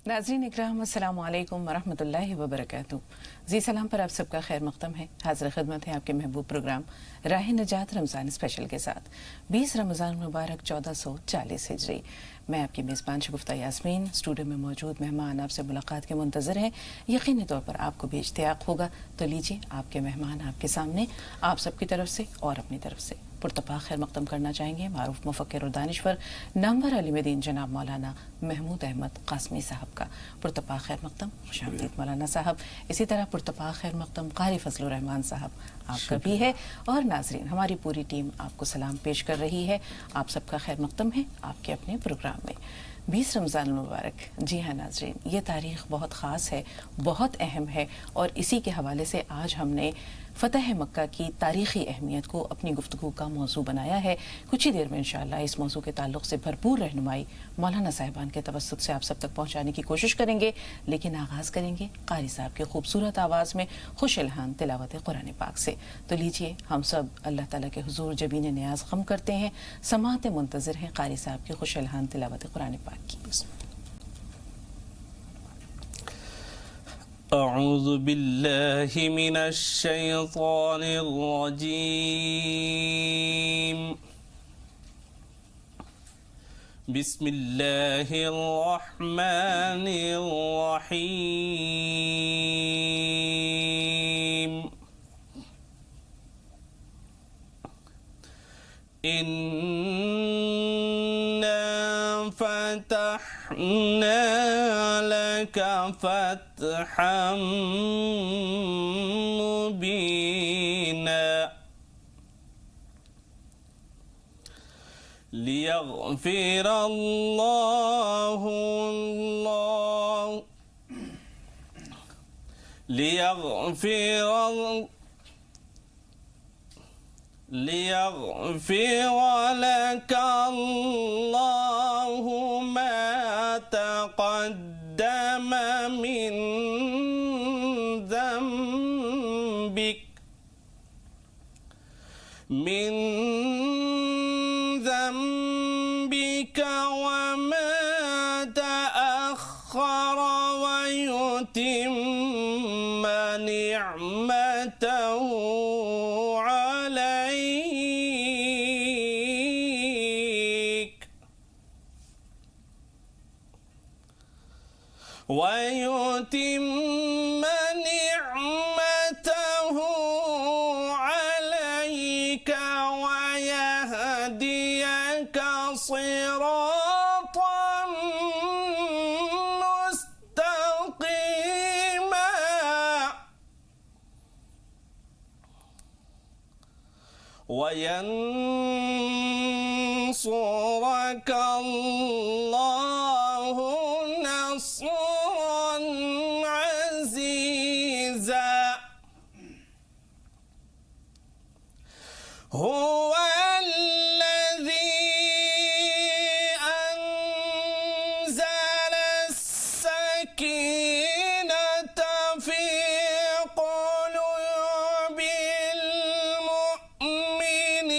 नाज़रीन इकराम अस्सलाम वालेकुम वरहमतुल्लाहि वबरकातुहू। जी सलाम पर आप सबका खैर मक़दम है। हाज़िर खिदमत है आपके महबूब प्रोग्राम राह निजात रमज़ान स्पेशल के साथ 20 रमज़ान मुबारक 1440 हिजरी। मैं आपकी मेज़बान शगुफ्ता यास्मीन स्टूडियो में मौजूद मेहमान आपसे मुलाकात के मुंतज़र हैं। यकीनी तौर पर आपको भी इश्तियाक़ होगा, तो लीजिए आपके मेहमान आपके सामने आप सबकी तरफ से और अपनी तरफ से पुरतपा खैर मक़दम करना चाहेंगे मारूफ मुफ़क्किर और दानिश्वर नामवर अलीम जनाब मौलाना महमूद अहमद कासमी साहब का। पुरतपा खैर मक़दम, खुशामदीद मौलाना साहब। इसी तरह पुरतपा खैर मक़दम क़ारी फ़ज़लुर रहमान साहब आपका भी है। और नाज़रीन हमारी पूरी टीम आपको सलाम पेश कर रही है। आप सबका खैर मक़दम है आपके अपने प्रोग्राम में। 20 रमज़ान मुबारक। जी हाँ नाज़रीन, ये तारीख़ बहुत ख़ास है, बहुत अहम है और इसी के हवाले से आज हमने फ़तह मक्का की तारीख़ी अहमियत को अपनी गुफ्तगू का मौजू बनाया है। कुछ ही देर में इंशाअल्लाह इस मौजू के ताल्लुक़ से भरपूर रहनुमाई मौलाना साहिबान के तवस्सुत से आप सब तक पहुँचाने की कोशिश करेंगे। लेकिन आगाज़ करेंगे क़ारी साहब की खूबसूरत आवाज़ में खुश इल्हान तिलावत कुरान पाक से। तो लीजिए हम सब अल्लाह ताला के हुज़ूर जबीन नियाज़ ख़म करते हैं, समाअत मुंतज़िर हैं क़ारी साहब की खुश इल्हान तिलावत कुरान पाक की। अऊज़ु बिल्लाहि मिनश शैतानिर रजीम। बिस्मिल्लाहिर रहमानिर रहीम। इन्ना फ़तहना लक फ़तहम मुबीना लियग़फ़िर लक अल्लाहु मा तक़द्दम मिन ذنبك وما تأخر ويتم نعمته عليك ويهديك صراطا مستقيما وينصرك الله نصرا عزيزا هو الذي أنزل السكينة في قلوب المؤمنين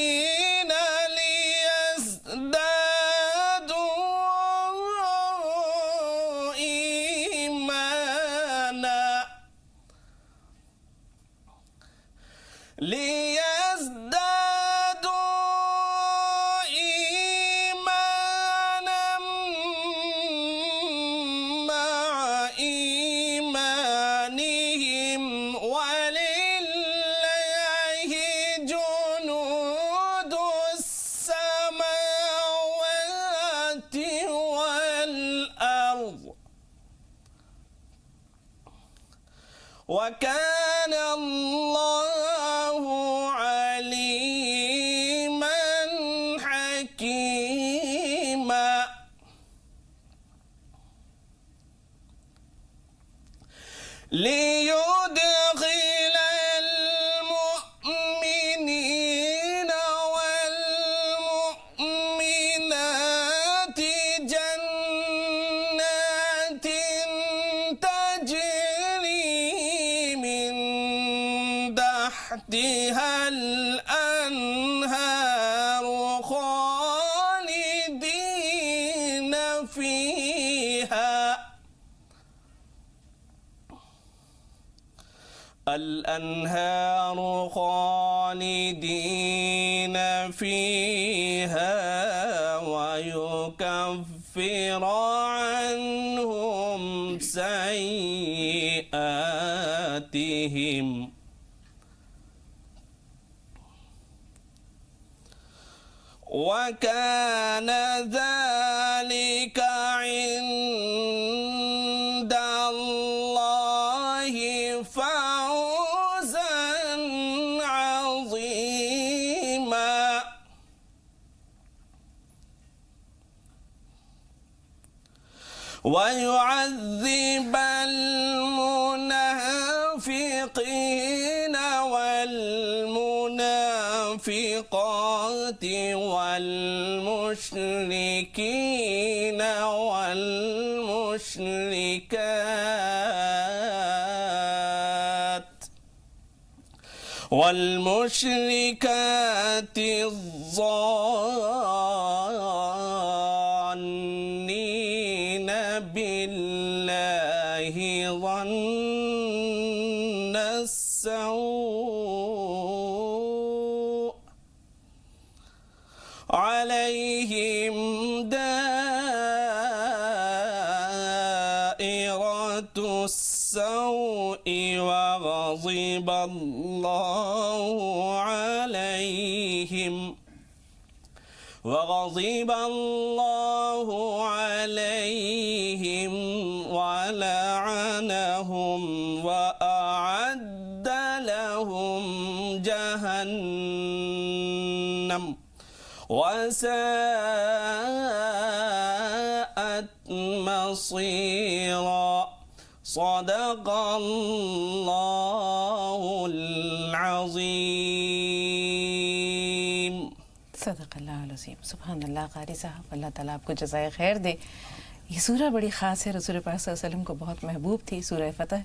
ليزدادوا إيمانا مع إيمانهم ولله جنود السماوات والأرض وكان الله عليما حكيما ليدخل المؤمنين والمؤمنات جنات تجري من تحتها الأنهار خالدين فيها الأنهار خالدين فيها ويكفر عنهم سيئاتهم وكان ذلك عند الله فوزا عظيما ويعذب المنافقين والمنافقات والمشركين والمشركات الظانين بالله ظن السوء عليهم دائرة السوء وغضب الله عليهم ولعنهم وأعد لهم جهنم وساءت مصيرا صدق الله العظيم صدق اللہ العظیم. سبحان اللہ. قاری صاحب اللہ تعالیٰ آپ کو جزائے خیر دے. یہ سورہ بڑی خاص ہے، رسول پاک صلی اللہ علیہ وسلم کو بہت محبوب تھی. سورہ فتح،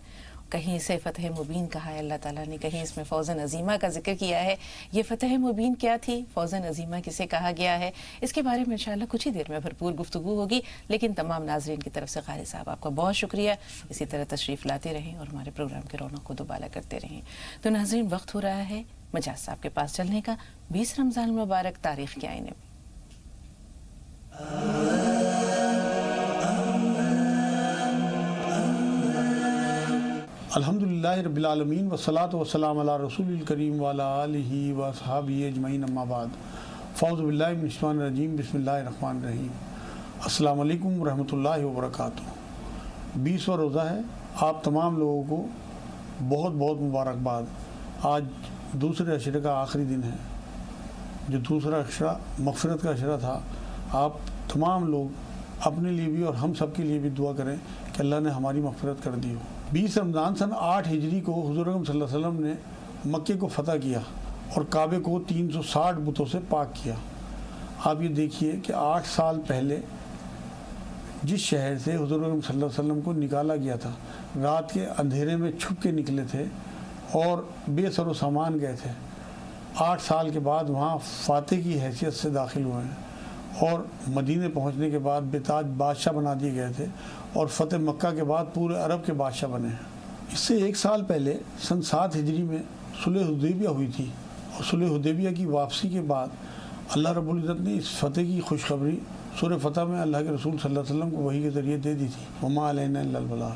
کہیں اسے فتح مبین کہا ہے اللہ تعالیٰ نے، کہیں اس میں فوزاً عظیمہ کا ذکر کیا ہے. یہ فتح مبین کیا تھی، فوزاً عظیمہ کسے کہا گیا ہے، اس کے بارے میں انشاءاللہ کچھ ہی دیر میں بھرپور گفتگو ہوگی. لیکن تمام ناظرین کی طرف سے قاری صاحب آپ کا بہت شکریہ. اسی طرح تشریف لاتے رہیں اور ہمارے پروگرام کے رونق کو دوبالا کرتے رہیں. تو ناظرین، وقت ہو رہا ہے مجاز صاحب کے پاس چلنے کا. 20 رمضان المبارک تاریخ کے آئینے میں. الحمدللہ رب العالمین والصلاة والسلام علی رسول الکریم وعلی آلہ واصحابہ اجمعین اما بعد. فاعوذ باللہ من الشیطان الرجیم. بسم اللہ الرحمن الرحیم. السلام علیکم ورحمۃ اللہ وبرکاتہ. 20واں روزہ ہے. آپ تمام لوگوں کو بہت بہت مبارکباد. آج دوسرے عشرے کا آخری دن ہے. جو دوسرا عشرہ مغفرت کا عشرہ تھا. آپ تمام لوگ اپنے لیے بھی اور ہم سب کے لیے بھی دعا کریں کہ اللہ نے ہماری مغفرت کر دی ہو. 20 رمضان سن 8 ہجری کو حضور اکرم صلی اللہ علیہ وسلم نے مکے کو فتح کیا اور کعبے کو 360 بتوں سے پاک کیا. آپ یہ دیکھیے کہ 8 سال پہلے جس شہر سے حضور اکرم صلی اللہ علیہ وسلم کو نکالا گیا تھا، رات کے اندھیرے میں چھپ کے نکلے تھے اور بے سر و سامان گئے تھے. 8 سال کے بعد وہاں فاتح کی حیثیت سے داخل ہوئے ہیں اور مدینے پہنچنے کے بعد بے تاج بادشاہ بنا دیے گئے تھے اور فتح مکہ کے بعد پورے عرب کے بادشاہ بنے ہیں. اس سے 1 سال پہلے سن 7 ہجری میں صلح حدیبیہ ہوئی تھی اور صلح حدیبیہ کی واپسی کے بعد اللہ رب العزت نے اس فتح کی خوشخبری سورہ فتح میں اللہ کے رسول صلی اللہ علیہ وسلم کو وحی کے ذریعے دے دی تھی. وما علینا الا البلاغ.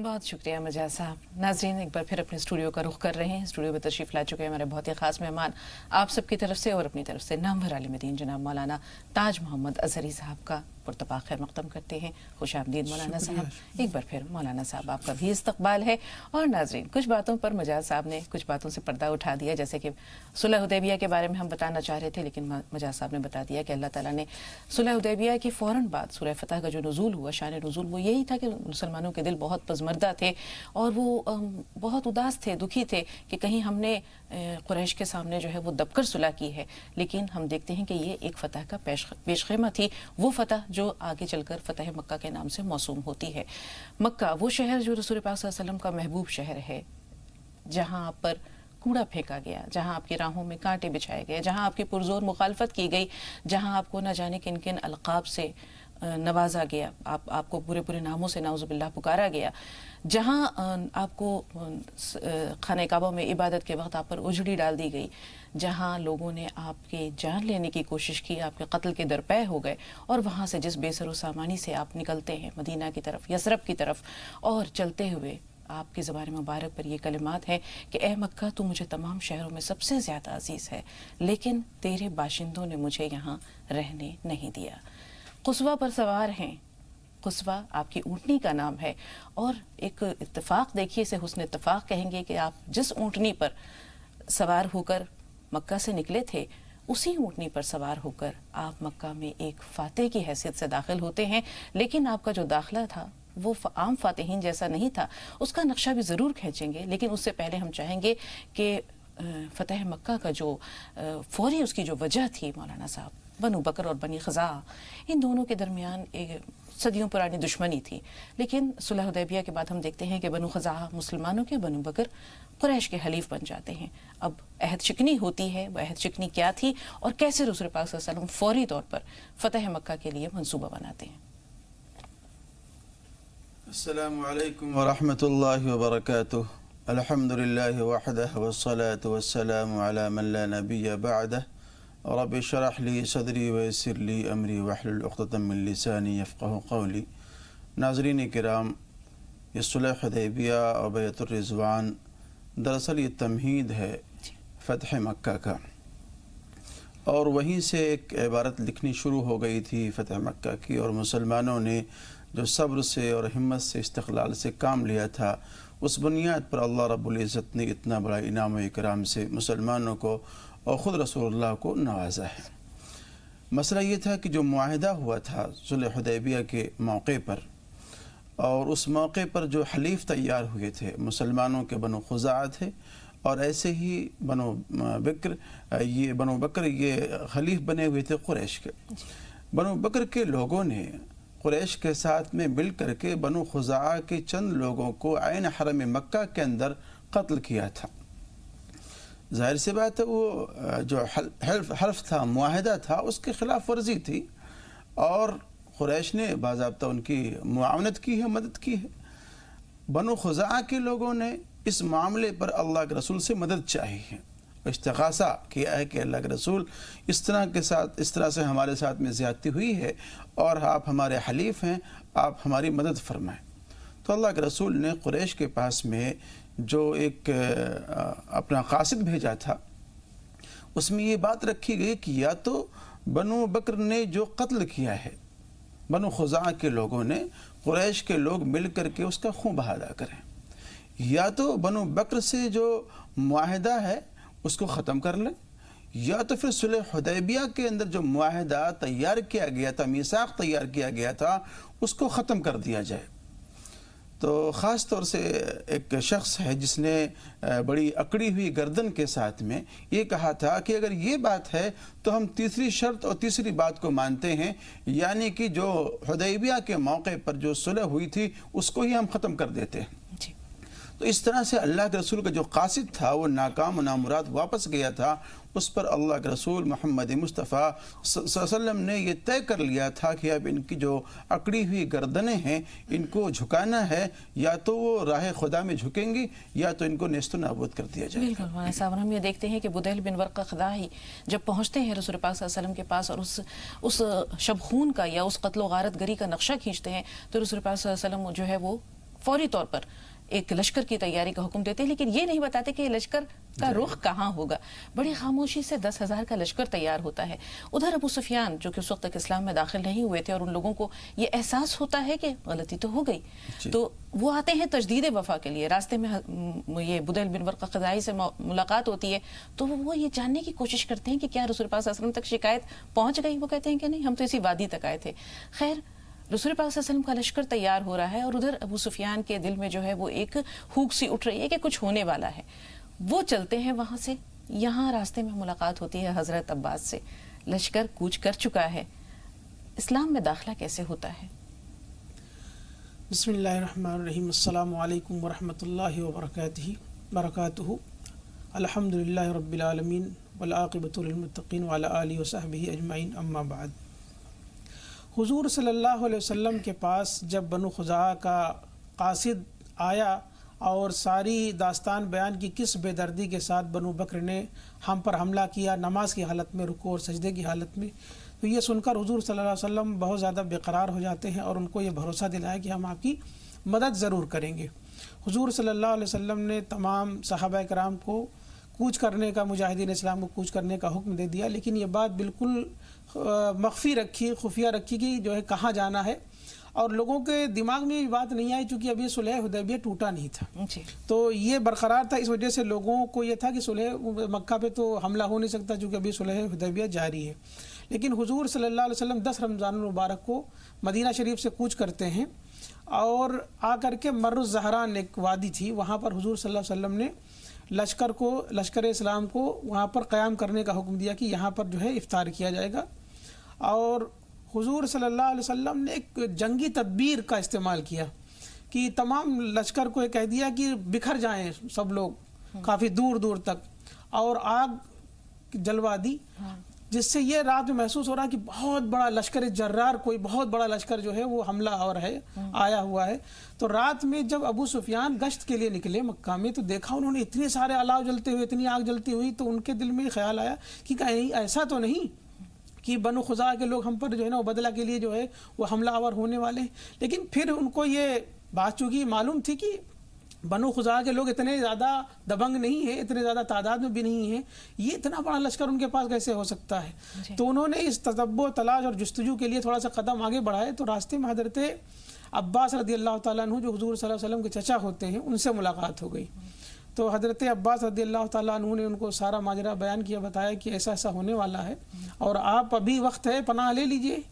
بہت شکریہ مجاز صاحب. ناظرین، ایک بار پھر اپنے اسٹوڈیو کا رخ کر رہے ہیں. اسٹوڈیو میں تشریف لا چکے ہیں ہمارے بہت ہی خاص مہمان. آپ سب کی طرف سے اور اپنی طرف سے نامور عالم دین جناب مولانا تاج محمد اظہری صاحب کا پرتپاک خیر مقدم کرتے ہیں. خوش آمدید مولانا صاحب. ایک بار پھر مولانا صاحب آپ کا بھی استقبال ہے. اور ناظرین، کچھ باتوں پر مجاز صاحب نے کچھ باتوں سے پردہ اٹھا دیا، جیسے کہ صلح حدیبیہ کے بارے میں ہم بتانا چاہ رہے تھے، لیکن مجاز صاحب نے بتا دیا کہ اللہ تعالیٰ نے صلح حدیبیہ کے فوراً بعد سورہ فتح کا جو نزول ہوا، شان نزول وہ یہی تھا کہ مسلمانوں کے دل بہت پزمردہ تھے اور وہ بہت اداس تھے، دکھی تھے کہ کہیں ہم نے قریش کے سامنے جو ہے وہ دب کر صلح کی ہے. لیکن ہم دیکھتے ہیں کہ یہ ایک فتح کا پیش خیمہ تھی، وہ فتح جو آگے چل کر فتح مکہ کے نام سے موسوم ہوتی ہے. مکہ وہ شہر جو رسول پاک صلی اللہ علیہ وسلم کا محبوب شہر ہے، جہاں آپ پر کوڑا پھینکا گیا، جہاں آپ کی راہوں میں کانٹے بچھائے گئے، جہاں آپ کی پرزور مخالفت کی گئی، جہاں آپ کو نہ جانے کن کن القاب سے नवाजा गया, आपको पूरे पूरे नामों से नाउज़ुबिल्लाह पुकारा गया, जहाँ आपको खाने काबा में इबादत के वक्त आप पर उजड़ी डाल दी गई, जहाँ लोगों ने आपके जान लेने की कोशिश की, आपके कत्ल के दरपे हो गए, और वहाँ से जिस बेसरो सामानी से आप निकलते हैं मदीना की तरफ, यसरब की तरफ, और चलते हुए आपकी ज़बान मुबारक पर ये कलिमात हैं कि ए मक्का, तू मुझे तमाम शहरों में सबसे ज़्यादा अजीज़ है, लेकिन तेरे बाशिंदों ने मुझे यहाँ रहने नहीं दिया। कुस्वा पर सवार हैं, कुस्वा आपकी ऊँटनी का नाम है, और एक इत्तेफाक देखिए, इसे हुस्न इत्तेफाक कहेंगे कि आप जिस ऊँटनी पर सवार होकर मक्का से निकले थे, उसी ऊँटनी पर सवार होकर आप मक्का में एक फ़ातिह की हैसियत से दाखिल होते हैं। लेकिन आपका जो दाखिला था वो आम फ़ातिहीन जैसा नहीं था, उसका नक्शा भी ज़रूर खींचेंगे, लेकिन उससे पहले हम चाहेंगे कि फ़तह मक्का का जो फौरी उसकी जो वजह थी मौलाना साहब, बनु बकर और बनी ख़ज़ा, इन दोनों के दरमियान एक सदियों पुरानी दुश्मनी थी, लेकिन सुलह हुदैबिया के बाद हम देखते हैं कि बनु ख़ज़ा मुसलमानों के, बनु बकर कुरैश के हलीफ बन जाते हैं। अब अहद शिकनी होती है, वह अहद शिकनी क्या थी और कैसे रसूल पाक सल्लल्लाहु अलैहि वसल्लम फौरी तौर पर फ़तह मक्का के लिए मंसूबा बनाते हैं। अस्सलामु अलैकुम व रहमतुल्लाहि व बरकातुहू। अल्हम्दुलिल्लाहि वहदहु वस्सलातु वस्सलामु अला मन ला नबिय्य बअदह। रब्बि इश्रह ली सदरी व यस्सिर ली अमरी वहलुल उक़दतम मिन लिसानी यफ़क़हू क़ौली। नाज़रीन किराम, ये सुलह हुदैबिया और बैअतुर रिज़वान दरअसल ये तमहीद है फ़तह मक्का का, और वहीं से एक इबारत लिखनी शुरू हो गई थी फ़तह मक्का की, और मुसलमानों ने जो सब्र से और हिम्मत से इस्तक़लाल से काम लिया था, उस बुनियाद पर अल्लाह रब्बुल इज़्ज़त ने इतना बड़ा इनाम व इकराम से मुसलमानों को और ख़ुद रसूलुल्लाह को नवाजा है। मसला ये था कि जो मुआहिदा हुआ था सुलह हुदैबिया के मौके पर, और उस मौके पर जो हलीफ तैयार हुए थे मुसलमानों के बनु ख़ुज़ा थे, और ऐसे ही बनु बकर ये खलीफ बने हुए थे कुरैश के। बनु बकर के लोगों ने कुरैश के साथ में मिल करके बनु ख़ुज़ा के चंद लोगों को ऐन हरम मक्का के अंदर कत्ल किया था। ज़ाहिर सी बात है वो जो हल्फ था, मुआहिदा था, उसके ख़िलाफ़ वर्जी थी, और कुरैश ने बाज़ाब्ता उनकी मुआवनत की है, मदद की है। बनु ख़ुज़ा के लोगों ने इस मामले पर अल्लाह के रसूल से मदद चाहिए है, इस्तिग़ासा किया है कि अल्लाह के रसूल इस तरह से हमारे साथ में ज़्यादती हुई है और आप हमारे हलीफ हैं, आप हमारी मदद फरमाएं। तो अल्लाह के रसूल ने कुरैश के पास में जो एक अपना कासिद भेजा था, उसमें ये बात रखी गई कि या तो बनु बकर ने जो कत्ल किया है बनु ख़ुज़ा के लोगों ने, कुरैश के लोग मिल करके उसका खून बहा अदा करें, या तो बनु बकर से जो मुआहिदा है उसको ख़त्म कर लें, या तो फिर सुलह हुदैबिया के अंदर जो मुआहिदा तैयार किया गया था, मीसाक तैयार किया गया था, उसको ख़त्म कर दिया जाए। तो ख़ास तौर से एक शख्स है जिसने बड़ी अकड़ी हुई गर्दन के साथ में ये कहा था कि अगर ये बात है तो हम तीसरी शर्त और तीसरी बात को मानते हैं, यानी कि जो हुदैबिया के मौके पर जो सुलह हुई थी उसको ही हम ख़त्म कर देते हैं। तो इस तरह से अल्लाह के रसूल का जो कासिद था वो नाकाम व नामुराद वापस गया था। उस पर अल्लाह के रसूल मोहम्मद मुस्तफ़ा सल्लल्लाहु अलैहि वसल्लम ने ये तय कर लिया था कि अब इनकी जो अकड़ी हुई गर्दनें हैं इनको झुकाना है, या तो वो राह खुदा में झुकेंगी या तो इनको नेस्त नाबूद कर दिया जाए। बिल्कुल मौलाना साहब, हम ये देखते हैं कि बुदैल बिन वर्क़ा ख़ज़ाई जब पहुँचते हैं रसूल पाक सल्लल्लाहु अलैहि वसल्लम के पास और उस शबखून का या उस कत्ल गारत गरी का नक्शा खींचते हैं, तो रसूल पाक सल्लल्लाहु अलैहि वसल्लम जो है वो फौरी तौर पर एक लश्कर की तैयारी का हुक्म देते हैं, लेकिन ये नहीं बताते कि ये लश्कर का रुख कहाँ होगा। बड़ी खामोशी से 10,000 का लश्कर तैयार होता है। उधर अबू सुफियान जो कि उस वक्त तक इस्लाम में दाखिल नहीं हुए थे, और उन लोगों को ये एहसास होता है कि गलती तो हो गई, तो वो आते हैं तजदीद वफा के लिए। रास्ते में ये बुदैल बिन वर्क़ा ख़ज़ाई से मुलाकात होती है, तो वो ये जानने की कोशिश करते हैं कि क्या रसूल पाक सल्लल्लाहु अलैहि वसल्लम तक शिकायत पहुँच गई। वो कहते हैं कि नहीं, हम तो इसी वादी तक आए थे। खैर, रसूल पाक सल्लल्लाहु अलैहि वसल्लम का लश्कर तैयार हो रहा है, और उधर अबू सुफियान के दिल में जो है वो एक हुक सी उठ रही है कि कुछ होने वाला है। वो चलते हैं वहाँ से, यहाँ रास्ते में मुलाकात होती है हज़रत अब्बास से। लश्कर कूच कर चुका है, इस्लाम में दाखिला कैसे होता है? बिस्मिल्लाहिर्रहमानिर्रहीम। अस्सलामु अलैकुम वरहमतुल्लाहि वबरकातुहू। अल्हम्दुलिल्लाहि रब्बिल आलमीन वल आक़िबतु लिल मुत्तक़ीन व अला आलिहि व सहबिहि अजमईन, अम्मा बाद। हुजूर सल्लल्लाहु अलैहि वसल्लम के पास जब बनु खुज़ाआ का कासिद आया और सारी दास्तान बयान की किस बेदर्दी के साथ बनु बकर ने हम पर हमला किया नमाज की हालत में, रुकू और सजदे की हालत में, तो ये सुनकर हुजूर सल्लल्लाहु अलैहि वसल्लम बहुत ज़्यादा बेकरार हो जाते हैं और उनको ये भरोसा दिलाया कि हम आपकी मदद ज़रूर करेंगे। हुजूर सल्लल्लाहु अलैहि वसल्लम ने तमाम सहाबा कराम को कूच करने का, मुजाहिदीन इस्लाम को कूच करने का हुक्म दे दिया, लेकिन ये बात बिल्कुल मख्फी रखी, खुफिया रखी कि जो है कहाँ जाना है, और लोगों के दिमाग में ये बात नहीं आई चूँकि अभी सुलह हुदैबिया टूटा नहीं था तो ये बरकरार था। इस वजह से लोगों को ये था कि सुलह मक्का पे तो हमला हो नहीं सकता चूँकि अभी सुलह हुदैबिया जारी है। लेकिन हुजूर सल्लल्लाहु अलैहि वसल्लम 10 रमज़ान मुबारक को मदीना शरीफ से कूच करते हैं और आकर के मर्रुज़ ज़हरान एक वादी थी, वहाँ पर हुजूर सल्लल्लाहु अलैहि वसल्लम ने लश्कर इस्लाम को वहाँ पर क़याम करने का हुक्म दिया कि यहाँ पर जो है इफ्तार किया जाएगा। और हुजूर सल्लल्लाहु अलैहि वसल्लम ने एक जंगी तदबीर का इस्तेमाल किया कि तमाम लश्कर को कह दिया कि बिखर जाएं सब लोग काफ़ी दूर दूर तक, और आग जलवा दी, जिससे ये रात में महसूस हो रहा है कि बहुत बड़ा लश्कर जर्रार, कोई बहुत बड़ा लश्कर जो है वो हमला और है आया हुआ है। तो रात में जब अबू सुफियान गश्त के लिए निकले मक्का में तो देखा उन्होंने इतने सारे अलाव जलते हुए, इतनी आग जलती हुई, तो उनके दिल में ख्याल आया कि कहीं ऐसा तो नहीं कि बनु खुज़ा के लोग हम पर जो है ना वो बदला के लिए जो है वो हमलावर होने वाले हैं। लेकिन फिर उनको ये बात चूँकि मालूम थी कि बनु खुज़ा के लोग इतने ज़्यादा दबंग नहीं है, इतने ज़्यादा तादाद में भी नहीं है, ये इतना बड़ा लश्कर उनके पास कैसे हो सकता है। तो उन्होंने इस तसब्बो तलाश और जुस्तजू के लिए थोड़ा सा कदम आगे बढ़ाए। तो रास्ते में हज़रत अब्बास रज़ियल्लाहु ताला अन्हु जो हुज़ूर सल्लल्लाहु अलैहि वसल्लम के चचा होते हैं उनसे मुलाकात हो गई। तो हज़रत अब्बास रज़ियल्लाहु ताला अन्हु ने उनको सारा माजरा बयान किया, बताया कि ऐसा ऐसा होने वाला है और आप अभी वक्त है पनाह ले लीजिए।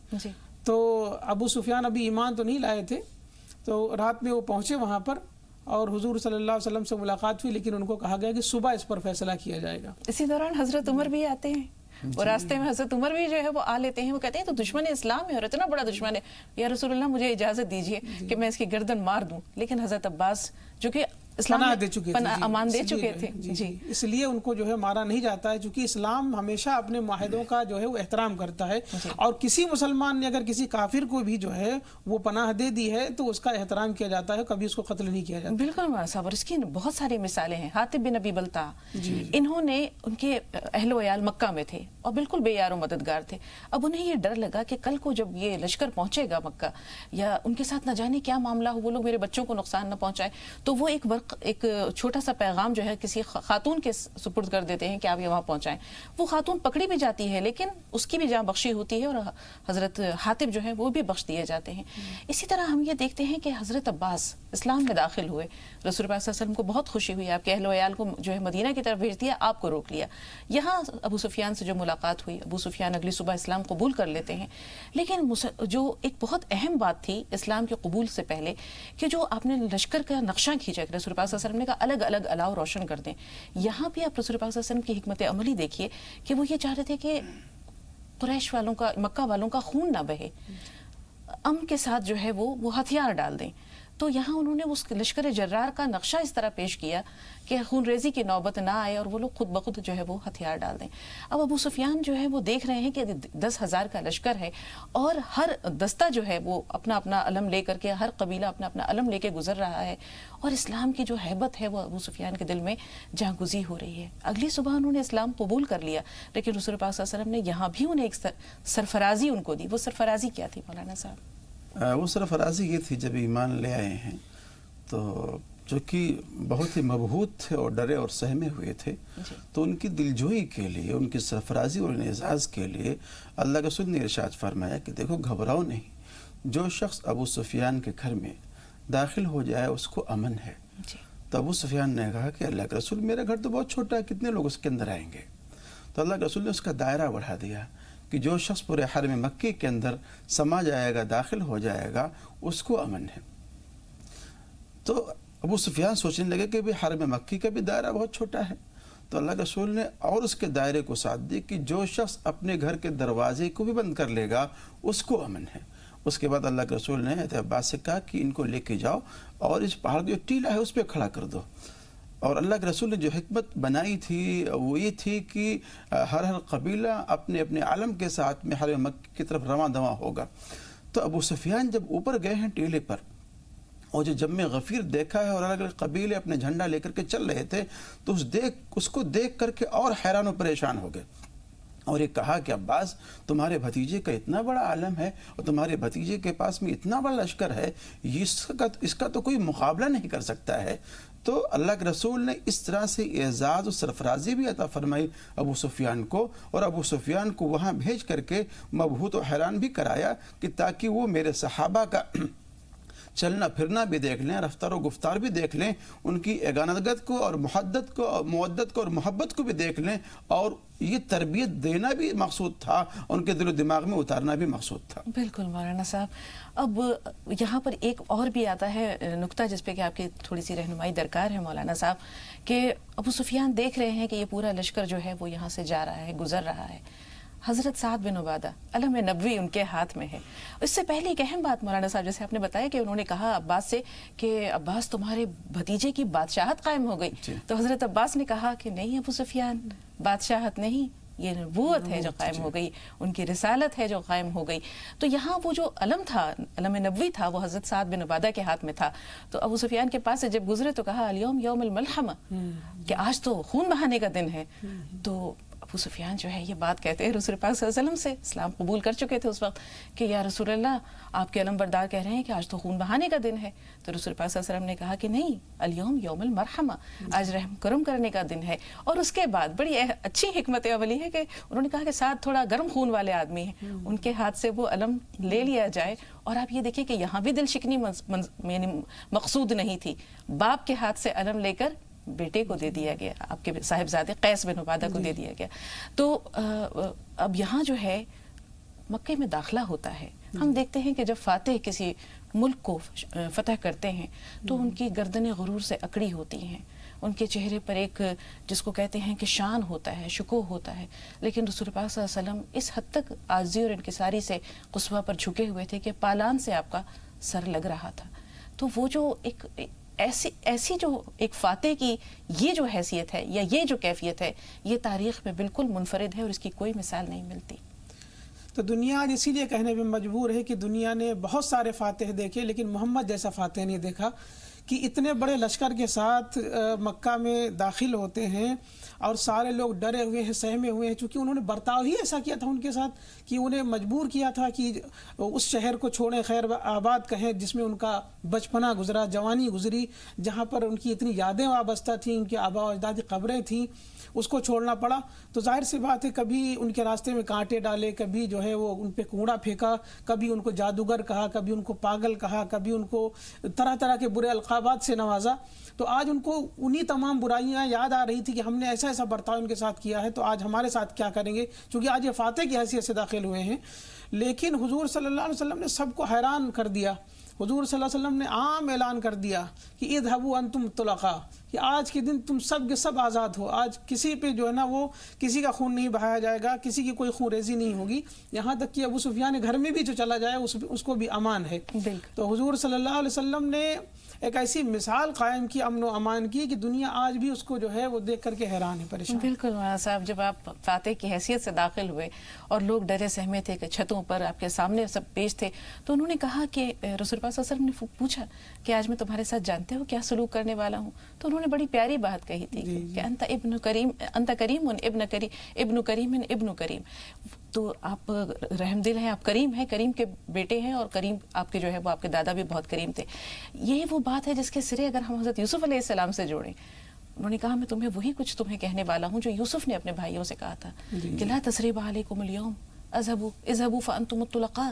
तो अबू सुफियान अभी ईमान तो नहीं लाए थे, तो रात में वो पहुँचे वहाँ पर और हुजूर सल्लल्लाहु अलैहि वसल्लम से मुलाकात हुई, लेकिन उनको कहा गया कि सुबह इस पर फैसला किया जाएगा। इसी दौरान हजरत उमर भी आते हैं और रास्ते में हजरत उमर भी जो है वो आ लेते हैं। वो कहते हैं तो दुश्मन इस्लाम है और इतना बड़ा दुश्मन है, या रसूलुल्लाह मुझे इजाज़त दीजिए कि मैं इसकी गर्दन मार दूं। लेकिन हजरत अब्बास जो कि इस्लाम दे चुके थे, अमान दे चुके थे जी, इसलिए उनको जो है मारा नहीं जाता है, क्योंकि इस्लाम हमेशा अपने माहिदों का जो है वो एहतराम करता है और किसी मुसलमान ने अगर किसी काफिर को भी जो है वो पनाह दे दी है तो उसका एहतराम किया जाता है, कभी उसको कत्ल नहीं किया जाता। बिल्कुल मौलाना साहब, और इसकी बहुत सारी मिसालें हैं। हातिब बिन अबी बल्ता, इन्होंने उनके अहलो अयाल मक्का में थे और बिल्कुल बेयारो मददगार थे। अब उन्हें ये डर लगा कि कल को जब ये लश्कर पहुंचेगा मक्का या उनके साथ न जाने क्या मामला हो, वो लोग मेरे बच्चों को नुकसान न पहुंचाए, तो वो एक छोटा सा पैगाम जो है किसी खातून के सुपुर्द कर देते हैं कि आप ये वहाँ पहुंचाएं। वो खातून पकड़ी भी जाती है लेकिन उसकी भी जान बख्शी होती है और हजरत हातिब जो है वो भी बख्श दिए जाते हैं। इसी तरह हम ये देखते हैं कि हजरत अब्बास इस्लाम में दाखिल हुए, रसूल पाक सल्लल्लाहु अलैहि वसल्लम को बहुत खुशी हुई, आपके अहलो अयाल को जो है मदीना की तरफ भेज दिया, आपको रोक लिया। यहाँ अबू सुफियान से जो मुलाकात हुई, अबू सुफियान अगली सुबह इस्लाम कबूल कर लेते हैं। लेकिन जो एक बहुत अहम बात थी इस्लाम के कबूल से पहले कि जो आपने लश्कर का नक्शा खींचा कि रसूल पाक सल्लल्लाहु अलैहि वसल्लम ने कहा अलग अलग अलाव रोशन कर दें, यहाँ भी आप रसूल पाक सल्लल्लाहु अलैहि वसल्लम की हिकमत अमली देखिए कि वो ये चाह रहे थे कि कुरैश वालों का, मक्का वालों का खून ना बहे, अमन के साथ जो है वो हथियार डाल दें। तो यहाँ उन्होंने उस लश्कर जर्रार का नक्शा इस तरह पेश किया कि खून रेजी की नौबत ना आए और वो लोग खुद ब खुद जो है वो हथियार डाल दें। अब अबू सुफियान जो है वो देख रहे हैं कि 10,000 का लश्कर है और हर दस्ता जो है वो अपना अपना अलम लेकर के, हर कबीला अपना अपना अलम लेके गुजर रहा है और इस्लाम की जो हैबत है वो अबू सुफियान के दिल में जागुज़ी हो रही है। अगली सुबह उन्होंने इस्लाम कबूल कर लिया, लेकिन रसूल पाक सल्लल्लाहु अलैहि वसल्लम ने यहाँ भी उन्हें एक सरफराजी उनको दी। वो सरफराजी क्या थी मौलाना साहब? वो सरफराजी ये थी, जब ईमान ले आए हैं तो जो कि बहुत ही मबहूत थे और डरे और सहमे हुए थे, तो उनकी दिलजोई के लिए, उनकी सरफराजी और एजाज़ के लिए अल्लाह के रसूल ने इरशाद फरमाया कि देखो घबराओ नहीं, जो शख्स अबू सुफियान के घर में दाखिल हो जाए उसको अमन है। तो अबू सुफियान ने कहा कि अल्लाह के रसूल मेरा घर तो बहुत छोटा है, कितने लोग उसके अंदर आएंगे? तो अल्लाह के रसूल ने उसका दायरा बढ़ा दिया कि जो शख्स पूरे हरम मक्की के अंदर समा जाएगा, दाखिल हो जाएगा, उसको अमन है। तो अबू सुफियान सोचने लगे कि भाई हरम मक्की का भी दायरा बहुत छोटा है। तो अल्लाह के रसूल ने और उसके दायरे को साथ दी कि जो शख्स अपने घर के दरवाजे को भी बंद कर लेगा उसको अमन है। उसके बाद अल्लाह के रसूल ने अब्बास से कहा कि इनको लेके जाओ और इस पहाड़ जो टीला है उस पर खड़ा कर दो। और अल्लाह के रसूल ने जो हिकमत बनाई थी वो ये थी कि हर कबीला अपने अपने आलम के साथ में हरम मक्की की तरफ रवां दवा होगा। تو ابو سفیان جب اوپر گئے ہیں ٹیلے پر اور جو جم غفیر دیکھا ہے اور الگ الگ قبیلے اپنے جھنڈا لے کر کے چل رہے تھے تو اس کو دیکھ کر کے اور حیران و پریشان ہو گئے اور یہ کہا کہ عباس تمہارے بھتیجے کا اتنا بڑا عالم ہے اور تمہارے بھتیجے کے پاس میں اتنا بڑا لشکر ہے، اس کا تو کوئی مقابلہ نہیں کر سکتا ہے۔ تو اللہ کے رسول نے اس طرح سے اعزاز و سرفرازی بھی عطا فرمائی ابو سفیان کو، اور ابو سفیان کو وہاں بھیج کر کے مبہوت و حیران بھی کرایا کہ تاکہ وہ میرے صحابہ کا چلنا پھرنا بھی دیکھ لیں، رفتار و گفتار بھی دیکھ لیں، ان کی اگانگت کو اور مودت کو اور محبت کو بھی دیکھ لیں، اور یہ تربیت دینا بھی مقصود تھا، ان کے دل و دماغ میں اتارنا بھی مقصود تھا۔ بالکل مولانا صاحب، اب یہاں پر ایک اور بھی آتا ہے نقطہ جس پہ کہ آپ کی تھوڑی سی رہنمائی درکار ہے مولانا صاحب، کہ ابو سفیان دیکھ رہے ہیں کہ یہ پورا لشکر جو ہے وہ یہاں سے جا رہا ہے، گزر رہا ہے، حضرت سعد بن عبادہ علم نبوی ان کے ہاتھ میں ہے۔ اس سے پہلے ایک اہم بات مولانا صاحب جیسے آپ نے بتایا کہ انہوں نے کہا عباس سے کہ عباس تمہارے بھتیجے کی بادشاہت قائم ہو گئی، تو حضرت عباس نے کہا کہ نہیں ابو سفیان، بادشاہت نہیں، یہ نبوت ہے جو قائم ہو گئی، ان کی رسالت ہے جو قائم ہو گئی۔ تو یہاں وہ جو علم تھا، علم نبوی تھا، وہ حضرت سعد بن عبادہ کے ہاتھ میں تھا۔ تو ابو سفیان کے پاس سے جب گزرے تو کہا الیوم یوم الملحمہ، کہ آج تو خون بہانے کا دن ہے۔ تو ابو سفیان جو ہے یہ بات کہتے ہیں رسول پاک صلی اللہ علیہ وسلم سے، اسلام قبول کر چکے تھے اس وقت، کہ یا رسول اللہ آپ کے علم بردار کہہ رہے ہیں کہ آج تو خون بہانے کا دن ہے۔ تو رسول پاک صلی اللہ علیہ وسلم نے کہا کہ نہیں، الیوم یوم المرحمہ، آج رحم کرم کرنے کا دن ہے۔ اور اس کے بعد بڑی اچھی حکمت عملی ہے کہ انہوں نے کہا کہ ساتھ تھوڑا گرم خون والے آدمی ہیں، ان کے ہاتھ سے وہ علم لے لیا جائے۔ اور آپ یہ دیکھیں کہ یہاں بھی دل شکنی یعنی مقصود نہیں تھی، باپ کے ہاتھ سے علم لے کر بیٹے کو دے دیا گیا، آپ کے صاحبزادے قیس بن عبادہ کو دے دیا گیا۔ تو اب یہاں جو ہے مکے میں داخلہ ہوتا ہے، ہم دیکھتے ہیں کہ جب فاتح کسی ملک کو فتح کرتے ہیں تو ان کی گردنیں غرور سے اکڑی ہوتی ہیں، ان کے چہرے پر ایک جس کو کہتے ہیں کہ شان ہوتا ہے، شکوہ ہوتا ہے۔ لیکن رسول پاک صلی اللہ علیہ وسلم اس حد تک عاجزی اور انکساری سے قصوہ پر جھکے ہوئے تھے کہ پالان سے آپ کا سر لگ رہا تھا۔ تو وہ جو ایک ایسی جو ایک فاتح کی یہ جو حیثیت ہے یا یہ جو کیفیت ہے، یہ تاریخ میں بالکل منفرد ہے اور اس کی کوئی مثال نہیں ملتی۔ تو دنیا آج اسی لیے کہنے پہ مجبور ہے کہ دنیا نے بہت سارے فاتح دیکھے لیکن محمد جیسا فاتح نہیں دیکھا، کہ اتنے بڑے لشکر کے ساتھ مکہ میں داخل ہوتے ہیں اور سارے لوگ ڈرے ہوئے ہیں، سہمے ہوئے ہیں، چونکہ انہوں نے برتاؤ ہی ایسا کیا تھا ان کے ساتھ کہ انہیں مجبور کیا تھا کہ اس شہر کو چھوڑیں، خیر آباد کہیں جس میں ان کا بچپنا گزرا، جوانی گزری، جہاں پر ان کی اتنی یادیں وابستہ تھیں، ان کے آباء و اجداد کی قبریں تھیں، اس کو چھوڑنا پڑا۔ تو ظاہر سی بات ہے کبھی ان کے راستے میں کانٹے ڈالے، کبھی جو ہے وہ ان پہ کوڑا پھینکا، کبھی ان کو جادوگر کہا، کبھی ان کو پاگل کہا، کبھی ان کو طرح طرح کے برے القابات سے نوازا۔ تو آج ان کو انہی تمام برائیاں یاد آ رہی تھی کہ ہم نے ایسا ایسا برتاؤ ان کے ساتھ کیا ہے، تو آج ہمارے ساتھ کیا کریں گے، چونکہ آج یہ فاتح کی حیثیت سے داخل ہوئے ہیں۔ لیکن حضور صلی اللہ علیہ وسلم نے سب کو حیران کر دیا۔ حضور صلی اللہ علیہ وسلم نے عام اعلان کر دیا کہ اذهبوا انتم طلقاء، کہ آج کے دن تم سب کے سب آزاد ہو، آج کسی پہ جو ہے نا وہ کسی کا خون نہیں بہایا جائے گا، کسی کی کوئی خون ریزی نہیں ہوگی، یہاں تک کہ ابو سفیان گھر میں بھی جو چلا جائے اس کو بھی امان ہے۔ تو حضور صلی اللہ علیہ وسلم نے ایک ایسی مثال قائم کی امن و امان کی کہ دنیا آج بھی اس کو جو ہے وہ دیکھ کر کے حیران ہے، پریشان۔ بالکل مولانا صاحب، جب آپ فاتح کی حیثیت سے داخل ہوئے اور لوگ ڈرے سہمے تھے کہ چھتوں پر آپ کے سامنے سب پیش تھے، تو انہوں نے کہا کہ رسول پاک صلی اللہ علیہ وسلم نے پوچھا کہ آج میں تمہارے ساتھ جانتے ہو کیا سلوک کرنے والا ہوں؟ تو انہوں نے بڑی پیاری بات کہی تھی کہ انت ابن کریم، انت کریم ابن کریم، تو آپ رحم دل ہیں، آپ کریم ہیں، کریم کے بیٹے ہیں، اور کریم آپ کے جو ہے وہ آپ کے دادا بھی بہت کریم تھے۔ یہ وہ بات ہے جس کے سرے اگر ہم حضرت یوسف علیہ السلام سے جوڑیں، انہوں نے کہا میں تمہیں وہی کچھ تمہیں کہنے والا ہوں جو یوسف نے اپنے بھائیوں سے کہا تھا کہ لا تثریب علیکم اليوم اذهبوا فانتم الطلقاء،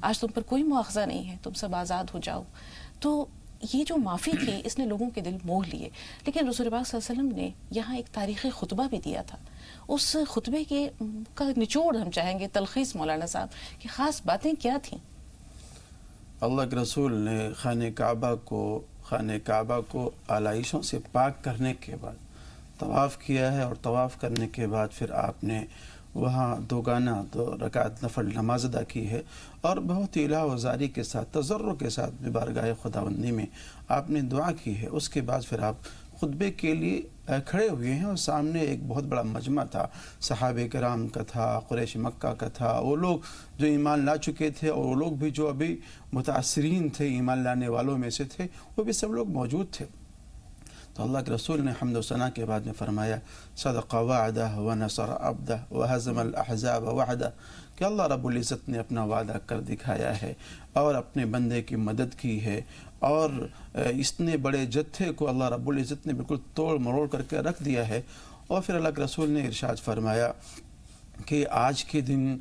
آج تم پر کوئی مواخذہ نہیں ہے، تم سب آزاد ہو جاؤ۔ تو یہ جو معافی تھی اس نے لوگوں کے دل موہ لیے، لیکن رسول پاک صلی اللہ علیہ وسلم نے یہاں ایک تاریخی خطبہ بھی دیا تھا۔ اس خطبے کا نچوڑ ہم چاہیں گے، تلخیص مولانا صاحب کہ خاص باتیں کیا تھیں؟ اللہ کے رسول نے خانہ کعبہ کو آلائشوں سے پاک کرنے کے بعد طواف کیا ہے، اور طواف کرنے کے بعد پھر آپ نے وہاں دو رکعت نفل نماز ادا کی ہے، اور بہت ہی الہ وزاری کے ساتھ، تضرع کے ساتھ بارگاہ خداوندی میں آپ نے دعا کی ہے۔ اس کے بعد پھر آپ خطبے کے لیے کھڑے ہوئے ہیں اور سامنے ایک بہت بڑا مجمع تھا، صحابہ کرام کا تھا، قریش مکہ کا تھا، وہ لوگ جو ایمان لا چکے تھے اور وہ لوگ بھی جو ابھی متاثرین تھے، ایمان لانے والوں میں سے تھے، وہ بھی سب لوگ موجود تھے۔ تو اللہ کے رسول نے حمد و ثنا کے بعد میں فرمایا صدق وعدہ ونصر عبدہ وہزم الاحزاب وحدہ، کہ اللہ رب العزت نے اپنا وعدہ کر دکھایا ہے اور اپنے بندے کی مدد کی ہے، اور اتنے بڑے جتھے کو اللہ رب العزت نے بالکل توڑ مروڑ کر کے رکھ دیا ہے۔ اور پھر اللہ کے رسول نے ارشاد فرمایا کہ آج کے دن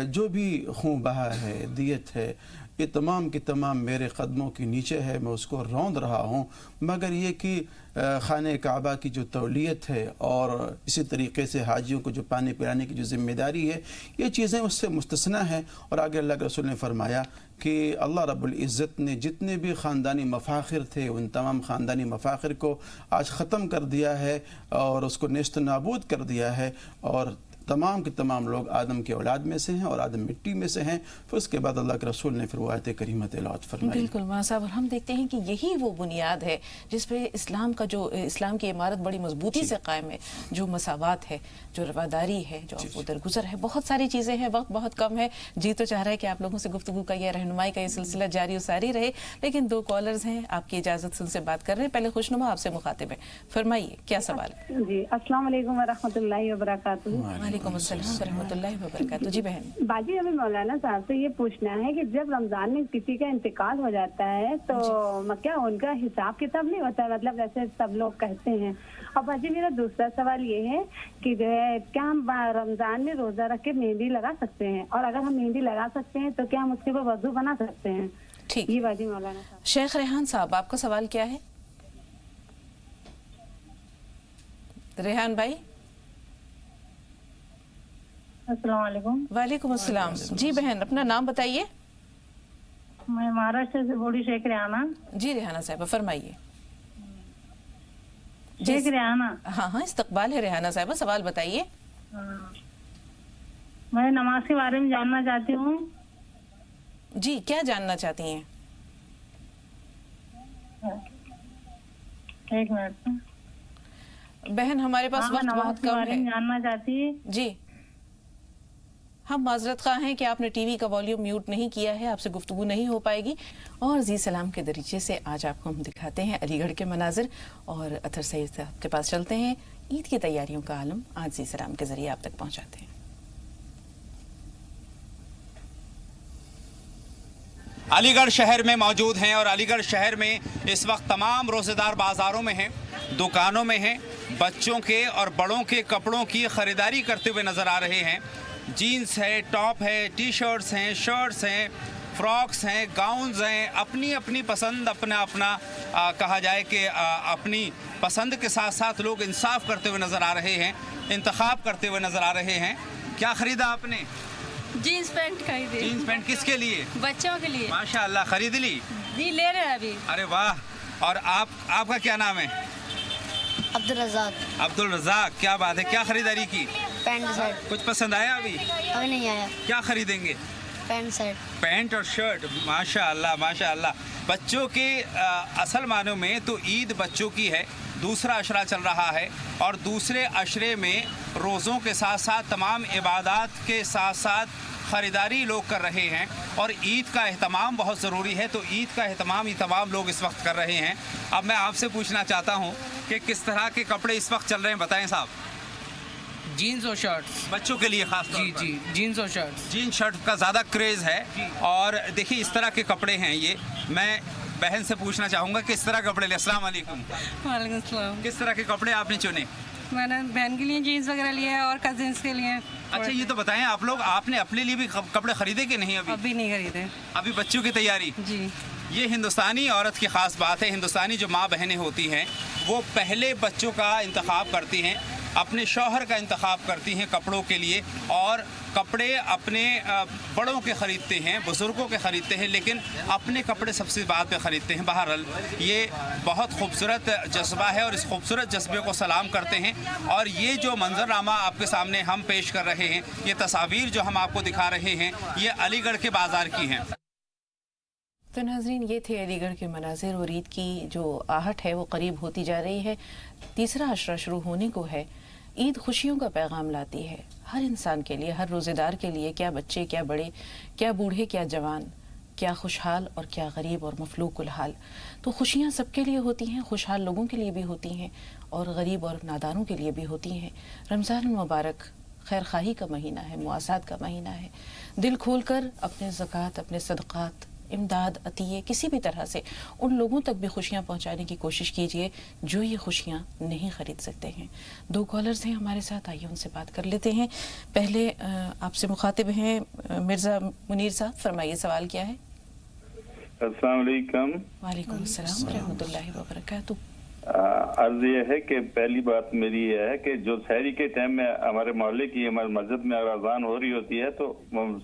جو بھی خون بہا ہے، دیت ہے، یہ تمام کی تمام میرے قدموں کے نیچے ہے، میں اس کو روند رہا ہوں، مگر یہ کہ خانہ کعبہ کی جو تولیت ہے اور اسی طریقے سے حاجیوں کو جو پانی پلانے کی جو ذمہ داری ہے، یہ چیزیں اس سے مستثنیٰ ہیں۔ اور آگے اللہ کے رسول نے فرمایا کہ اللہ رب العزت نے جتنے بھی خاندانی مفاخر تھے ان تمام خاندانی مفاخر کو آج ختم کر دیا ہے اور اس کو نیست نابود کر دیا ہے، اور تمام کے تمام لوگ آدم کے اولاد میں سے ہیں اور آدم مٹی میں سے ہیں۔ پھر اس کے بعد اللہ کے رسول نے پھر وہ آیت کریمہ تلاوت فرمائی۔ بالکل ماں صاحب، اور ہم دیکھتے ہیں کہ یہی وہ بنیاد ہے جس پہ اسلام کا جو اسلام کی عمارت بڑی مضبوطی سے قائم ہے، جو مساوات ہے، جو رواداری ہے، جو عفو درگزر ہے، بہت ساری چیزیں ہیں۔ وقت بہت کم ہے، جی تو چاہ رہا ہے کہ آپ لوگوں سے گفتگو کا یہ رہنمائی کا یہ سلسلہ جاری و ساری رہے، لیکن 2 کالرز ہیں، آپ کی اجازت سے ان سے بات کر رہے ہیں۔ پہلے خوشنما آپ سے مخاطب ہے، فرمائیے کیا سوال ہے؟ جی السلام علیکم ورحمۃ اللہ وبرکاتہ۔ وعلیکم السلام ورحمۃ اللہ وبرکاتہ۔ جی بہن باجی، ہمیں مولانا صاحب سے یہ پوچھنا ہے کہ جب رمضان میں کسی کا انتقال ہو جاتا ہے تو کیا ان کا حساب کتاب نہیں ہوتا ہے؟ مطلب جیسے سب لوگ کہتے ہیں۔ اور باجی میرا دوسرا سوال یہ ہے کہ جو ہے کیا ہم رمضان میں روزہ رکھ کے مہندی لگا سکتے ہیں؟ اور اگر ہم مہندی لگا سکتے ہیں تو کیا ہم اس کے اوپر وضو بنا سکتے ہیں؟ ٹھیک، یہ باجی مولانا صاحب۔ شیخ ریحان صاحب آپ کا سوال کیا ہے؟ ریحان بھائی السلام علیکم۔ وعلیکم السلام۔ جی بہن اپنا نام بتائیے۔ میں مہاراشٹر سے بوڑھی شیخ ریحانہ۔ جی ریحانہ صاحبہ فرمائیے۔ شیخ ریحانہ۔ ہاں ہاں استقبال ہے ریحانہ صاحبہ، سوال بتائیے۔ میں نماز کے بارے میں جاننا چاہتی ہوں۔ جی کیا جاننا چاہتی ہیں؟ ایک منٹ بہن ہمارے پاس وقت نماز بہت کے کم بارے میں ہے۔ جاننا چاہتی ہے۔ جی ہم معذرت خواہ ہیں کہ آپ نے ٹی وی کا والیوم میوٹ نہیں کیا ہے، آپ سے گفتگو نہیں ہو پائے گی۔ اور زی سلام کے دریچے سے آج آپ کو ہم دکھاتے ہیں علی گڑھ کے مناظر، اور اطہر سعید صاحب کے پاس چلتے ہیں۔ عید کی تیاریوں کا عالم آج زی سلام کے ذریعے آپ تک پہنچاتے ہیں۔ علی گڑھ شہر میں موجود ہیں، اور علی گڑھ شہر میں اس وقت تمام روزے دار بازاروں میں ہیں، دکانوں میں ہیں، بچوں کے اور بڑوں کے کپڑوں کی خریداری کرتے ہوئے نظر آ رہے ہیں۔ جینز ہے، ٹاپ ہے، ٹی شرٹس ہیں، شرٹس ہیں، فراکس ہیں، گاؤنز ہیں، اپنی اپنی پسند، اپنا کہا جائے کہ اپنی پسند کے ساتھ ساتھ لوگ انصاف کرتے ہوئے نظر آ رہے ہیں، انتخاب کرتے ہوئے نظر آ رہے ہیں۔ کیا خریدا آپ نے؟ جینس پینٹ خریدی۔ جینس پینٹ کس کے لیے؟ بچوں کے لیے۔ ماشاءاللہ، خرید لی؟ جی لے رہے ہیں ابھی۔ ارے واہ! اور آپ کا کیا نام ہے؟ عبدالرزاق۔ عبدالرزاق، کیا بات ہے، کیا خریداری کی؟ Pant shirt. کچھ پسند آیا ابھی؟ ابھی نہیں آیا۔ کیا خریدیں گے؟ Pant shirt. پینٹ اور شرٹ، ماشاءاللہ ماشاءاللہ۔ بچوں کے اصل معنوں میں تو عید بچوں کی ہے، دوسرا عشرہ چل رہا ہے، اور دوسرے عشرے میں روزوں کے ساتھ ساتھ تمام عبادات کے ساتھ ساتھ خریداری لوگ کر رہے ہیں، اور عید کا اہتمام بہت ضروری ہے، تو عید کا اہتمام ہی تمام لوگ اس وقت کر رہے ہیں۔ اب میں آپ سے پوچھنا چاہتا ہوں کہ کس طرح کے کپڑے اس وقت چل رہے ہیں، بتائیں صاحب۔ جینز اور شرٹس، بچوں کے لیے خاص طور پر۔ جی جینز اور شرٹس۔ جین شرٹ کا زیادہ کریز ہے، اور دیکھیے اس طرح کے کپڑے ہیں یہ۔ میں بہن سے پوچھنا چاہوں گا کس طرح کپڑے لے۔ السلام علیکم۔ وعلیکم السلام۔ کس طرح کے کپڑے آپ نے چنے؟ میں نے بہن کے لیے جینس وغیرہ لیے اور کزنس کے لیے۔ اچھا یہ تو بتائیں آپ نے اپنے لیے بھی کپڑے خریدے کہ نہیں؟ ابھی نہیں خریدے۔ ابھی بچوں کی تیاری؟ جی یہ ہندوستانی عورت کی خاص بات ہے۔ ہندوستانی جو ماں بہنیں ہوتی ہیں وہ پہلے بچوں کا انتخاب کرتی ہیں، اپنے شوہر کا انتخاب کرتی ہیں کپڑوں کے لیے، اور کپڑے اپنے بڑوں کے خریدتے ہیں، بزرگوں کے خریدتے ہیں، لیکن اپنے کپڑے سب سے بعد پہ خریدتے ہیں۔ بہرحال یہ بہت خوبصورت جذبہ ہے، اور اس خوبصورت جذبے کو سلام کرتے ہیں۔ اور یہ جو منظرنامہ آپ کے سامنے ہم پیش کر رہے ہیں، یہ تصاویر جو ہم آپ کو دکھا رہے ہیں، یہ علی گڑھ کے بازار کی ہیں۔ تو ناظرین یہ تھے علی گڑھ کے مناظر اور عید کی جو آہٹ ہے وہ قریب ہوتی جا رہی ہے. تیسرا عشرہ شروع ہونے کو ہے. عید خوشیوں کا پیغام لاتی ہے ہر انسان کے لیے, ہر روزے دار کے لیے, کیا بچے کیا بڑے, کیا بوڑھے کیا جوان, کیا خوشحال اور کیا غریب اور مفلوق الحال. تو خوشیاں سب کے لیے ہوتی ہیں, خوشحال لوگوں کے لیے بھی ہوتی ہیں اور غریب اور ناداروں کے لیے بھی ہوتی ہیں. رمضان المبارک خیر خواہی کا مہینہ ہے, مواسات کا مہینہ ہے. دل کھول کر اپنے زکوٰۃ, اپنے صدقات, امداد, عطیے کسی بھی طرح سے ان لوگوں تک بھی خوشیاں پہنچانے کی کوشش کیجئے جو یہ خوشیاں نہیں خرید سکتے ہیں. 2 کالرز ہیں ہمارے ساتھ, آئیے ان سے بات کر لیتے ہیں. پہلے آپ سے مخاطب ہیں مرزا منیر صاحب, فرمائیے سوال کیا ہے. السلام علیکم. وعلیکم السلام ورحمۃ اللہ وبرکاتہ. عرض یہ ہے کہ پہلی بات میری یہ ہے کہ جو سحری کے ٹائم میں ہمارے محلے کی, ہمارے مسجد میں اگر اذان ہو رہی ہوتی ہے تو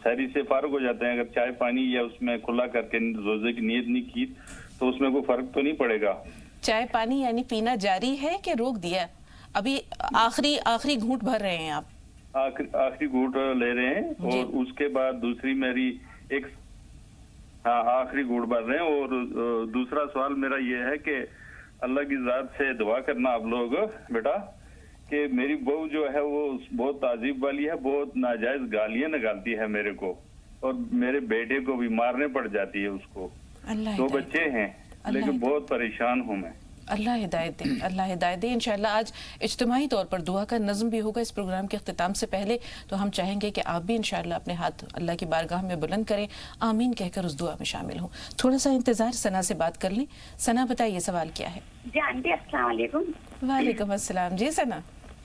سحری سے فارغ ہو جاتے ہیں. اگر چائے پانی یا اس میں کھلا کر کے روزے کی نیت نہیں کی تو اس میں کوئی فرق تو نہیں پڑے گا؟ چائے پانی یعنی پینا جاری ہے کہ روک دیا؟ ابھی آخری گھونٹ بھر رہے ہیں آپ؟ آخری گھونٹ لے رہے ہیں. اور اس کے بعد دوسری میری ایک آخری گھونٹ بھر رہے ہیں. اور دوسرا سوال میرا یہ ہے کہ اللہ کی ذات سے دعا کرنا آپ لوگ بیٹا کہ میری بہو جو ہے وہ بہت تعذیب والی ہے, بہت ناجائز گالیاں نکالتی ہے میرے کو, اور میرے بیٹے کو بھی مارنے پڑ جاتی ہے اس کو. 2 بچے ہیں لیکن بہت پریشان ہوں میں. اللہ ہدایت دے, اللہ ہدایت دے. انشاءاللہ آج اجتماعی طور پر دعا کا نظم بھی ہوگا اس پروگرام کے اختتام سے پہلے, تو ہم چاہیں گے کہ آپ بھی انشاءاللہ اپنے ہاتھ اللہ کی بارگاہ میں بلند کریں, آمین کہہ کر اس دعا میں شامل ہوں. تھوڑا سا انتظار, ثنا سے بات کر لیں. ثنا بتائیے سوال کیا ہے. جی آنٹی السلام علیکم. وعلیکم السلام. جی ثنا.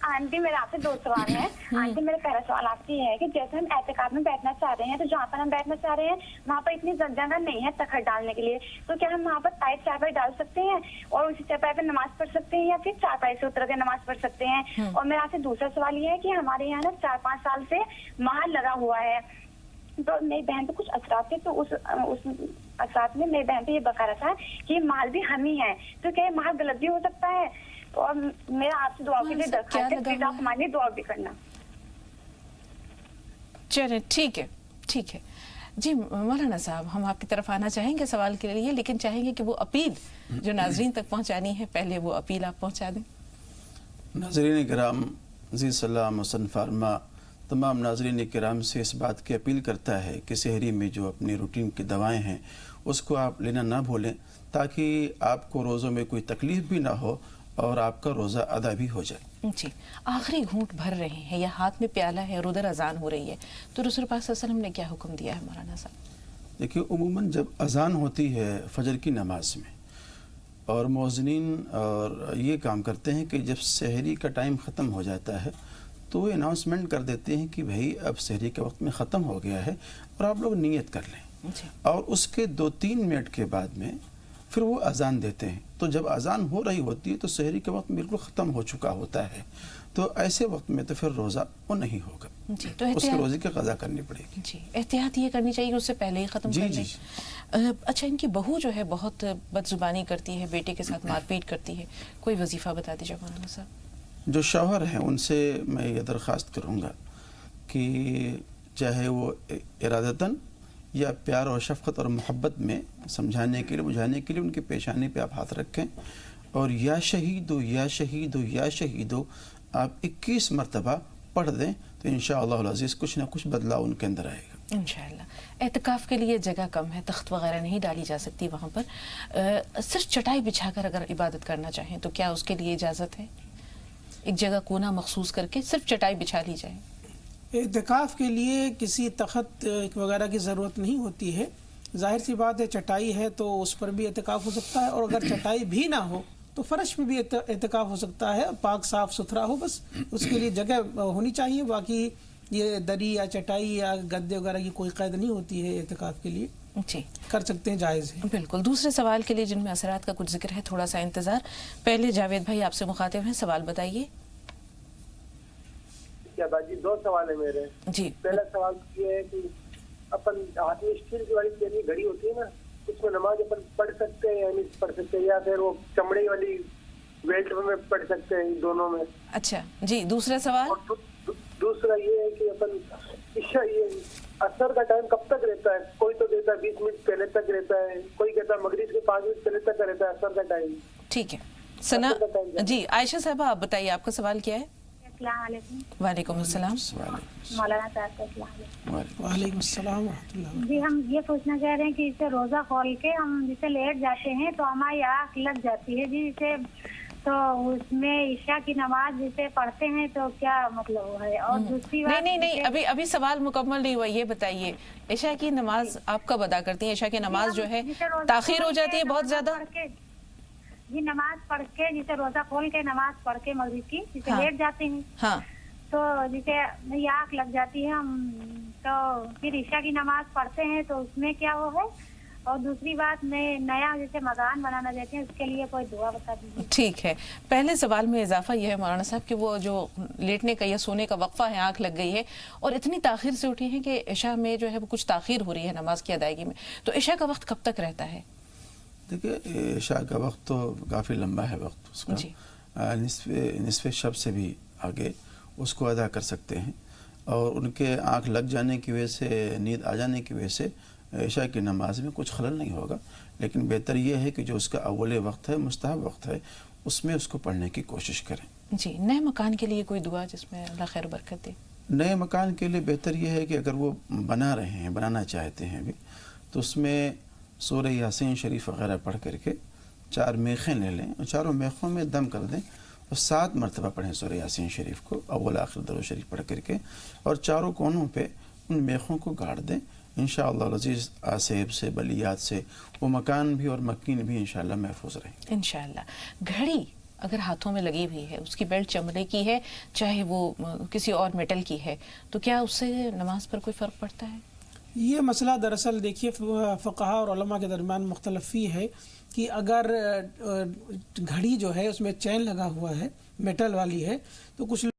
آنٹی میرے آپ سے 2 سوال ہیں. آنٹی میرا پہلا سوال آپ سے یہ ہے کہ جیسے ہم اعتکاف میں بیٹھنا چاہ رہے ہیں تو جہاں پر ہم بیٹھنا چاہ رہے ہیں وہاں پر اتنی جگہ نہیں ہے تخت ڈالنے کے لیے, تو کیا ہم وہاں پر ٹائٹ چارپائی ڈال سکتے ہیں اور اسی چارپائی پہ نماز پڑھ سکتے ہیں یا پھر چارپائی سے اتر کے نماز پڑھ سکتے ہیں؟ اور میرا آپ سے دوسرا سوال یہ ہے کہ ہمارے یہاں نا 4-5 سال سے مہر لگا ہوا ہے, تو میری بہن پہ کچھ اثرات تھے, تو اس اثرات میں میری بہن پہ یہ بقا رہا ہے کہ مہر بھی ہم ہی ہے, تو کیا یہ مہر غلط بھی ہو سکتا ہے؟ اور میرا آپ سے دعا کے لیے درخواست ہے پلیز آپ ہمارے لیے دعا بھی کرنا. چلیں ٹھیک ہے. جی مولانا صاحب, ہم آپ کی طرف آنا چاہیں گے سوال کے لیے, لیکن چاہیں گے کہ وہ اپیل جو ناظرین تک پہنچانی ہے پہلے وہ اپیل آپ پہنچا دیں. ناظرین کرام, عزیز سلام حسن فارما تمام ناظرین کرام سے اس بات کی اپیل کرتا ہے کہ سحری میں جو اپنی روٹین کی دوائیں ہیں اس کو آپ لینا نہ بھولیں, تاکہ آپ کو روزوں میں کوئی تکلیف بھی نہ ہو اور آپ کا روزہ ادا بھی ہو جائے. جی آخری گھونٹ بھر رہے ہیں یا ہاتھ میں پیالہ ہے اور ادھر اذان ہو رہی ہے, تو رسول پاک صلی اللہ علیہ وسلم نے کیا حکم دیا ہے مولانا صاحب؟ دیکھیے عموماً جب اذان ہوتی ہے فجر کی نماز میں اور مؤذنین اور یہ کام کرتے ہیں کہ جب سحری کا ٹائم ختم ہو جاتا ہے تو وہ اناؤنسمنٹ کر دیتے ہیں کہ بھائی اب سحری کے وقت میں ختم ہو گیا ہے اور آپ لوگ نیت کر لیں. اور اس کے 2-3 منٹ کے بعد میں پھر وہ اذان دیتے ہیں. تو جب اذان ہو رہی ہوتی ہے تو سحری کے وقت بالکل ختم ہو چکا ہوتا ہے, تو ایسے وقت میں تو پھر روزہ وہ نہیں ہوگا, تو اس کے روزے کی قضا کرنی پڑے گی. جی احتیاط یہ کرنی چاہیے اس سے پہلے ہی ختم کر لیں. اچھا ان کی بہو جو ہے بہت بد زبانی کرتی ہے, بیٹے کے ساتھ مار پیٹ کرتی ہے, کوئی وظیفہ بتا دیجیے مولانا صاحب. جو شوہر ہیں ان سے میں یہ درخواست کروں گا کہ چاہے وہ ارادتاً یا پیار اور شفقت اور محبت میں سمجھانے کے لیے بجھانے کے لیے ان کی پیشانی پہ آپ ہاتھ رکھیں اور یا شہیدو یا شہیدو یا شہیدو آپ 21 مرتبہ پڑھ دیں, تو انشاءاللہ العزیز کچھ نہ کچھ بدلاؤ ان کے اندر آئے گا انشاءاللہ. اعتکاف کے لیے جگہ کم ہے, تخت وغیرہ نہیں ڈالی جا سکتی وہاں پر, صرف چٹائی بچھا کر اگر عبادت کرنا چاہیں تو کیا اس کے لیے اجازت ہے؟ ایک جگہ کونا مخصوص کر کے صرف چٹائی بچھا لی جائے. اعتکاف کے لیے کسی تخت وغیرہ کی ضرورت نہیں ہوتی ہے. ظاہر سی بات ہے چٹائی ہے تو اس پر بھی اعتکاف ہو سکتا ہے, اور اگر چٹائی بھی نہ ہو تو فرش میں بھی اعتکاف ہو سکتا ہے, پاک صاف ستھرا ہو, بس اس کے لیے جگہ ہونی چاہیے. باقی یہ دری یا چٹائی یا گدے وغیرہ کی کوئی قید نہیں ہوتی ہے اعتکاف کے لیے, جی کر سکتے ہیں, جائز ہے. بالکل. دوسرے سوال کے لیے جن میں اثرات کا کچھ ذکر ہے, تھوڑا سا انتظار. پہلے جاوید بھائی آپ سے مخاطب ہیں, سوال بتائیے. جی 2 سوال ہے میرے. جی پہلا سوال یہ ہے کہ اپن ہاتھ میں اسٹیل کی والی گھڑی ہوتی ہے نا, اس میں نماز اپن پڑھ سکتے ہیں یا نہیں پڑھ سکتے, یا پھر وہ چمڑے والی بیلٹ میں پڑھ سکتے ہیں, دونوں میں. اچھا جی دوسرا سوال. دوسرا یہ ہے کہ اپن عشاء असर का टाइम कब तक रहता है? कोई तो कहता है 20 मिनट पहले तक रहता है, कोई कहता है मगरिब के 5 मिनट पहले तक रहता है असर का टाइम। ठीक है सना जी। आयशा साहबा आप बताइए आपका सवाल क्या है? वालेकुम अस्सलाम। मौलाना साहब का अस्सलाम वालेकुम अस्सलाम। जी हम ये पूछना चाह रहे हैं कि इसे रोजा खोल के हम जिसे लेट जाते हैं तो हमारी आँख लग जाती है जी, इसे तो उसमें ईशा की नमाज जिसे पढ़ते हैं तो क्या मतलब है? और दूसरी बात नहीं अभी सवाल मुकम्मल नहीं हुआ। ये बताइए ईशा की नमाज आप कब अदा करती हैं? ईशा की नमाज जो है ताखीर हो जाती है बहुत ज्यादा जी, नमाज पढ़ के जिसे रोजा खोल के नमाज पढ़ के मगरिब की जिसे लेट जाते हैं हाँ, तो जिसे मेरी आँख लग जाती है हम तो फिर ईशा की नमाज पढ़ते हैं तो उसमें क्या वो है? और दूसरी बात मैं नया जैसे मकान बनाना चाहते हैं उसके लिए कोई दुआ बता दीजिए। ठीक है, पहले सवाल में इजाफा यह है मौलाना साहब कि वो जो लेटने का या सोने का वक्फा है आंख लग गई है और इतनी ताखिर से उठी है कि ईशा में जो है वो कुछ ताखिर हो रही है नमाज की अदायगी में, तो ईशा का वक्त कब तक रहता है? देखिए ईशा का वक्त तो काफ़ी लंबा है वक्त उसका, निसफ़े शब से भी आगे उसको अदा कर सकते हैं और उनके आँख लग जाने की वजह से नींद आ जाने की वजह से ईशा की नमाज में कुछ खलल नहीं होगा, लेकिन बेहतर यह है कि जो उसका अव्वल वक्त है मुस्तहब वक्त है उसमें उसको पढ़ने की कोशिश करें। जी, नए मकान के लिए कोई दुआ जिसमें अल्लाह खैर बरकत दे? नए मकान के लिए बेहतर यह है कि अगर वो बना रहे हैं बनाना चाहते हैं अभी तो उसमें सूरह यासीन शरीफ वगैरह पढ़ करके 4 मेखें ले लें और चारों मेखों में दम कर दें और 7 मरतबा पढ़ें सूरह यासीन शरीफ को अव्वल आखिर दरूद शरीफ पढ़ करके और चारों कोनों पे उन मेखों को गाड़ दें। इंशाअल्लाह अज़ीज़ आसेब से बलियात से वो मकान भी और मकीन भी इंशाअल्लाह महफूज रहे इंशाअल्लाह। घड़ी अगर हाथों में लगी हुई है, उसकी बेल्ट चमड़े की है चाहे वो किसी और मेटल की है, तो क्या उससे नमाज पर कोई फ़र्क पड़ता है? ये मसला दरअसल देखिए फ़क़हा और उलमा के दरमियान मुख्तलफ़ी है कि अगर घड़ी जो है उसमें चैन लगा हुआ है मेटल वाली है तो कुछ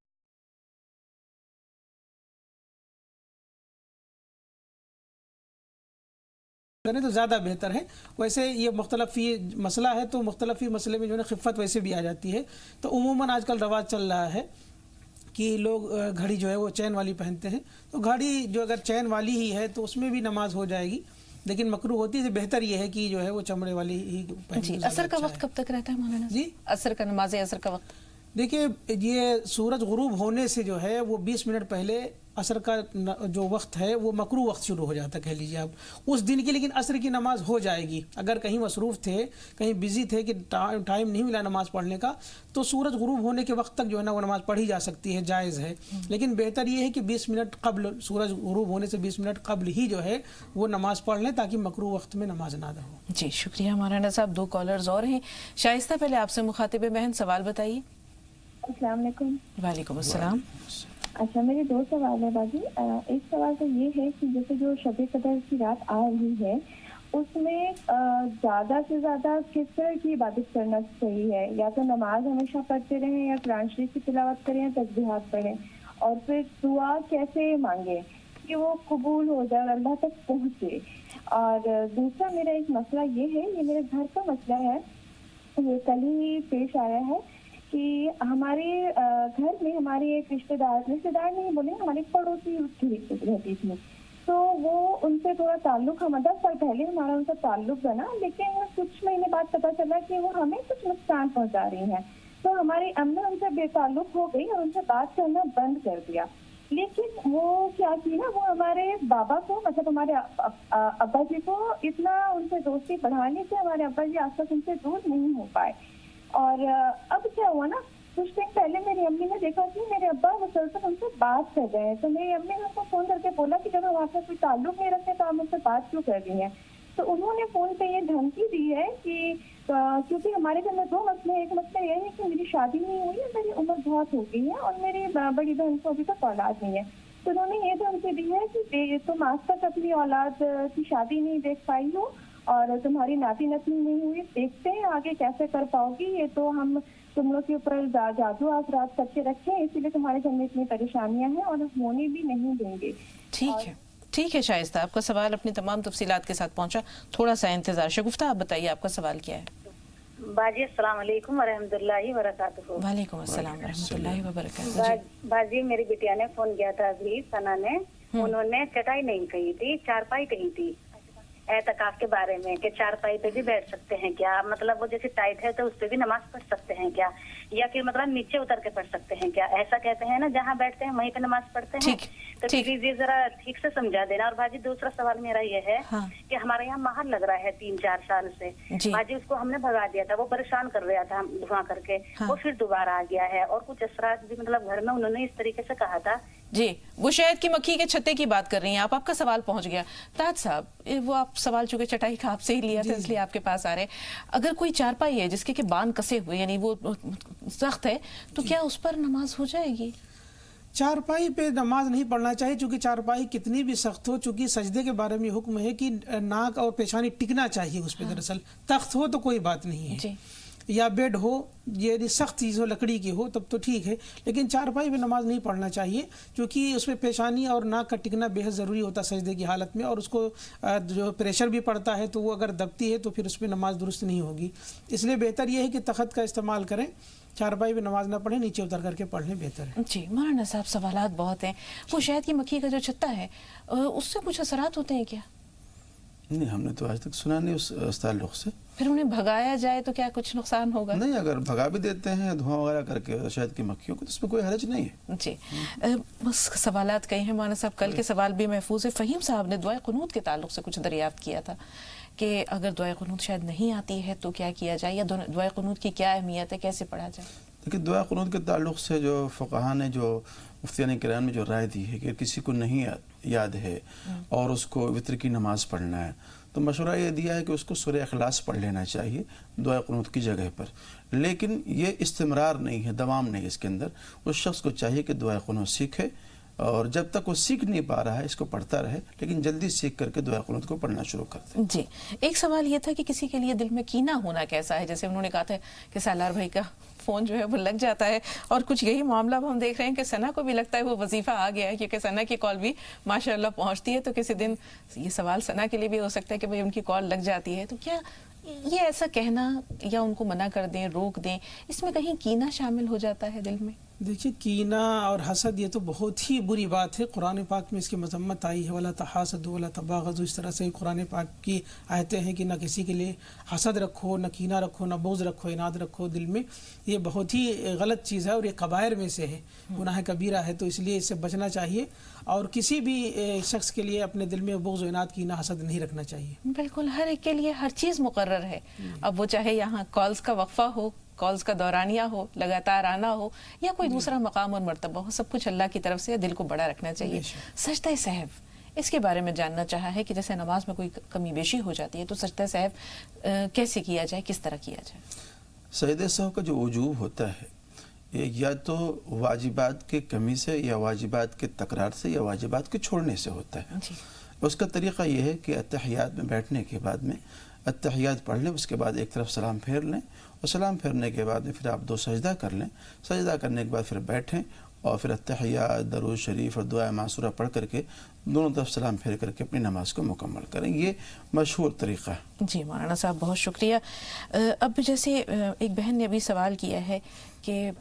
करें तो ज़्यादा बेहतर है। वैसे ये मुख्तलफ़ी मसला है तो मुख्तलफ़ी मसले में जो है खिफ़त वैसे भी आ जाती है, तो उमूमन आजकल रवाज चल रहा है कि लोग घड़ी जो है वो चैन वाली पहनते हैं, तो घड़ी जो अगर चैन वाली ही है तो उसमें भी नमाज हो जाएगी, लेकिन मकरूह होती है। बेहतर ये है कि जो है वो चमड़े वाली ही पहने। असर का वक्त कब तक रहता है मौलाना जी? असर का नमाज असर का वक्त देखिए ये सूरज गुरूब होने से जो है वो 20 मिनट पहले असर का जो वक्त है वो मकरूह वक्त शुरू हो जाता है कह लीजिए आप उस दिन की, लेकिन असर की नमाज हो जाएगी। अगर कहीं मसरूफ़ थे कहीं बिजी थे कि टाइम नहीं मिला नमाज पढ़ने का तो सूरज गुरूब होने के वक्त तक जो है ना वो नमाज पढ़ी जा सकती है, जायज़ है। लेकिन बेहतर ये है कि 20 मिनट कबल, सूरज गुरूब होने से 20 मिनट कबल ही जो है वो नमाज पढ़ लें ताकि मकरूह वक्त में नमाज ना अदा हो। जी शुक्रिया मौलाना साहब। 2 कॉलर्स और हैं। शाइस्ता पहले आपसे मुखातिब बहन सवाल बताइए। अस्सलाम वालेकुम। वालेकुम अस्सलाम। अच्छा मेरे 2 सवाल है बाजी। एक सवाल तो ये है कि जैसे जो शब-ए कदर की रात आ रही है उसमें ज़्यादा से ज़्यादा किस तरह की इबादत करना सही है? या तो नमाज हमेशा पढ़ते रहें या कुरान शरीफ की तिलावत करें या तस्बीहात पढ़ें, और फिर दुआ कैसे मांगे कि वो कबूल हो जाए और अल्लाह तक पहुँचे? और दूसरा मेरा एक मसला ये है, ये मेरे घर का मसला है, ये कल ही पेश आया है कि हमारे घर में हमारे एक रिश्तेदार नहीं बोले, हमारी पड़ोसी रहती थी, तो वो उनसे थोड़ा ताल्लुक, हम 10 साल पहले हमारा उनका ताल्लुक बना, लेकिन कुछ महीने बाद पता चला कि वो हमें कुछ नुकसान पहुंचा रही हैं, तो हमारी अम्मा उनसे बेताल्लुक हो गई और उनसे बात करना बंद कर दिया। लेकिन वो क्या की ना, वो हमारे बाबा को, मतलब हमारे अब्बा जी को इतना उनसे दोस्ती बढ़ाने से हमारे अब्बा जी आज तक उनसे दूर नहीं हो पाए। और अब क्या हुआ ना, कुछ दिन पहले मेरी अम्मी ने देखा कि मेरे अब्बा मुसलसल उनसे बात कर रहे हैं, तो मेरी अम्मी ने उनको फ़ोन करके बोला कि जब हम आपसे कोई ताल्लुक नहीं रखते तो आप मुझसे बात क्यों कर रही हैं? तो उन्होंने फ़ोन पे ये धमकी दी है कि क्योंकि हमारे घर में 2 मसले हैं। एक मसला ये है कि मेरी शादी नहीं हुई है, मेरी उम्र बहुत हो गई है और मेरी बड़ी बहन को अभी तक औलाद नहीं है, तो उन्होंने ये धमकी दी है कि तुम आज तक अपनी औलाद की शादी नहीं देख पाई हो और तुम्हारी नाती नतनी नहीं हुई, देखते हैं आगे कैसे कर पाओगी, ये तो हम तुम लोग के ऊपर जादू आसरात करके रखे हैं, इसीलिए तुम्हारे घर में इतनी परेशानियां हैं और होने भी नहीं देंगे। ठीक है शाइस्ता, आपका सवाल अपनी तमाम तफसीलात के साथ पहुंचा, थोड़ा सा इंतजार। शगुफ्ता आप बताइए आपका सवाल क्या है? बाजी अस्सलाम वालेकुम व रहमतुल्लाहि व बरकातहू। वालेकुम अस्सलाम व रहमतुल्लाहि व बरकातहू। बाजी मेरी बिटिया ने फोन किया था अभी, सना ने, उन्होंने चटाई नहीं कही थी, चारपाई कही थी एतकाफ के बारे में कि चारपाई पे भी बैठ सकते हैं क्या, मतलब वो जैसे टाइट है तो उस पे भी नमाज पढ़ सकते हैं क्या, या फिर मतलब नीचे उतर के पढ़ सकते हैं क्या, ऐसा कहते हैं ना जहाँ बैठते हैं वहीं पे नमाज पढ़ते हैं। तो प्लीज ये जरा ठीक से समझा देना। और बाजी दूसरा सवाल मेरा ये है कि हमारे यहाँ महल लग रहा है 3-4 साल से, बाजी उसको हमने भगा दिया था, वो परेशान कर रहा था धुआं करके, वो फिर दोबारा आ गया है। और कुछ असरात भी मतलब घर में उन्होंने इस तरीके से कहा था। जी, वो शहद की मक्खी के छत्ते की बात कर रही हैं आप, आपका सवाल पहुंच गया। ताज साहब, वो आप सवाल चूंकि चटाई का आपसे ही लिया था इसलिए आपके पास आ रहे। अगर कोई चारपाई है जिसके के बांध कसे हुए यानी वो सख्त है, तो क्या उस पर नमाज हो जाएगी? चारपाई पे नमाज नहीं पढ़ना चाहिए, क्योंकि चारपाई कितनी भी सख्त हो, चूंकि सजदे के बारे में हुक्म है कि नाक और पेशानी टिकना चाहिए उस पर। दरअसल तख्त हो तो कोई बात नहीं है, या बेड हो, ये सख्त चीज़ हो, लकड़ी की हो, तब तो ठीक है, लेकिन चारपाई पे नमाज नहीं पढ़ना चाहिए, क्योंकि उसमें पेशानी और नाक का टिकना बेहद ज़रूरी होता है सजदे की हालत में, और उसको जो प्रेशर भी पड़ता है तो वो अगर दबती है तो फिर उसमें नमाज दुरुस्त नहीं होगी। इसलिए बेहतर ये है कि तख्त का इस्तेमाल करें, चारपाई पे नमाज ना पढ़ें, नीचे उतर करके पढ़ लें, बेहतर है। जी मौलाना साहब, सवालात बहुत हैं। वो शहद की मक्खी का जो छत्ता है उससे कुछ असरात होते हैं क्या? नहीं, हमने तो आज तक सुना नहीं उस ताल्लुक से। फिर उन्हें भगाया जाए तो क्या कुछ नुकसान होगा? नहीं, अगर भगा भी देते हैं धुआं वगैरह करके शहद की मक्खियों को, तो इसमें कोई हर्ज नहीं है। जी, बस सवालात कई हैं मौलाना साहब, कल के सवाल भी महफूज है। फ़हीम साहब ने दुआ क़ुनूत के ताल्लुक से कुछ दरियाफ्त किया था कि अगर दुआ क़ुनूत शायद नहीं आती है तो क्या किया जाए, या दुआ क़ुनूत की क्या अहमियत है, कैसे पढ़ा जाए? देखिए, दुआ क़ुनूत के ताल्लुक से जो फ़ुक़हा ने जो मुफ्तियान किराम में जो राय दी है कि किसी को नहीं याद है और उसको वितर की नमाज पढ़ना है, तो मशवरा ये दिया है कि उसको सूरह इखलास पढ़ लेना चाहिए दुआ क़ुनूत की जगह पर। लेकिन ये इस्तिमरार नहीं है, दवाम नहीं है इसके अंदर। उस शख्स को चाहिए कि दुआ क़ुनूत सीखे, और जब तक वो सीख नहीं पा रहा है इसको पढ़ता रहे, लेकिन जल्दी सीख करके दुआ क़ुनूत को पढ़ना शुरू कर दे। जी, एक सवाल ये था कि किसी के लिए दिल में कीना होना कैसा है, जैसे उन्होंने कहा था कि सालार भाई का फ़ोन जो है वो लग जाता है, और कुछ यही मामला हम देख रहे हैं कि सना को भी लगता है वो वजीफ़ा आ गया है, क्योंकि सना की कॉल भी माशाअल्लाह पहुंचती है। तो किसी दिन ये सवाल सना के लिए भी हो सकता है कि भाई उनकी कॉल लग जाती है, तो क्या ये ऐसा कहना या उनको मना कर दें, रोक दें, इसमें कहीं कीना शामिल हो जाता है दिल में? देखिए, कीना और हसद ये तो बहुत ही बुरी बात है। कुरान पाक में इसकी मजम्मत आई है, वला तहासदू वला तबागज़ू, इस तरह से कुरान पाक की आयतें हैं कि न किसी के लिए हसद रखो, न कीना रखो, न बोझ रखो, इनाद रखो दिल में। ये बहुत ही गलत चीज़ है और ये कबायर में से है, गुनाह कबीरा है, तो इसलिए इससे बचना चाहिए। और किसी भी शख्स के लिए अपने दिल में बोझ, इनाद, कीना, हसद नहीं रखना चाहिए। बिल्कुल, हर एक के लिए हर चीज़ मुकर्रर है। अब वो चाहे यहाँ कॉल्स का वक्फा हो, कॉल्स का दौरानिया हो, लगातार आना हो, या कोई दूसरा मकाम और मर्तबा हो, सब कुछ अल्लाह की तरफ से दिल को बड़ा रखना चाहिए। सजदा सहव, इसके बारे में जानना चाहा है कि जैसे नमाज में कोई कमी बेशी हो जाती है तो सजदा सहव कैसे किया जाए, किस तरह किया जाए? सजदा सहव का जो वजूब होता है, या तो वाजिबात के कमी से, या वाजिबात के तकरार से, या वाजिबात के छोड़ने से होता है। उसका तरीक़ा यह है कि अत्तहियात में बैठने के बाद में अत्तहियात पढ़ लें, उसके बाद एक तरफ सलाम फेर लें, और सलाम फेरने के बाद में फिर आप 2 सजदा कर लें। सजदा करने के बाद फिर बैठें और फिर अत्तहियात, दरूद शरीफ और दुआ मासूरा पढ़ करके दोनों तरफ सलाम फेर करके अपनी नमाज को मुकम्मल करें। ये मशहूर तरीक़ा है। जी मौलाना साहब, बहुत शुक्रिया। अब जैसे एक बहन ने अभी सवाल किया है कि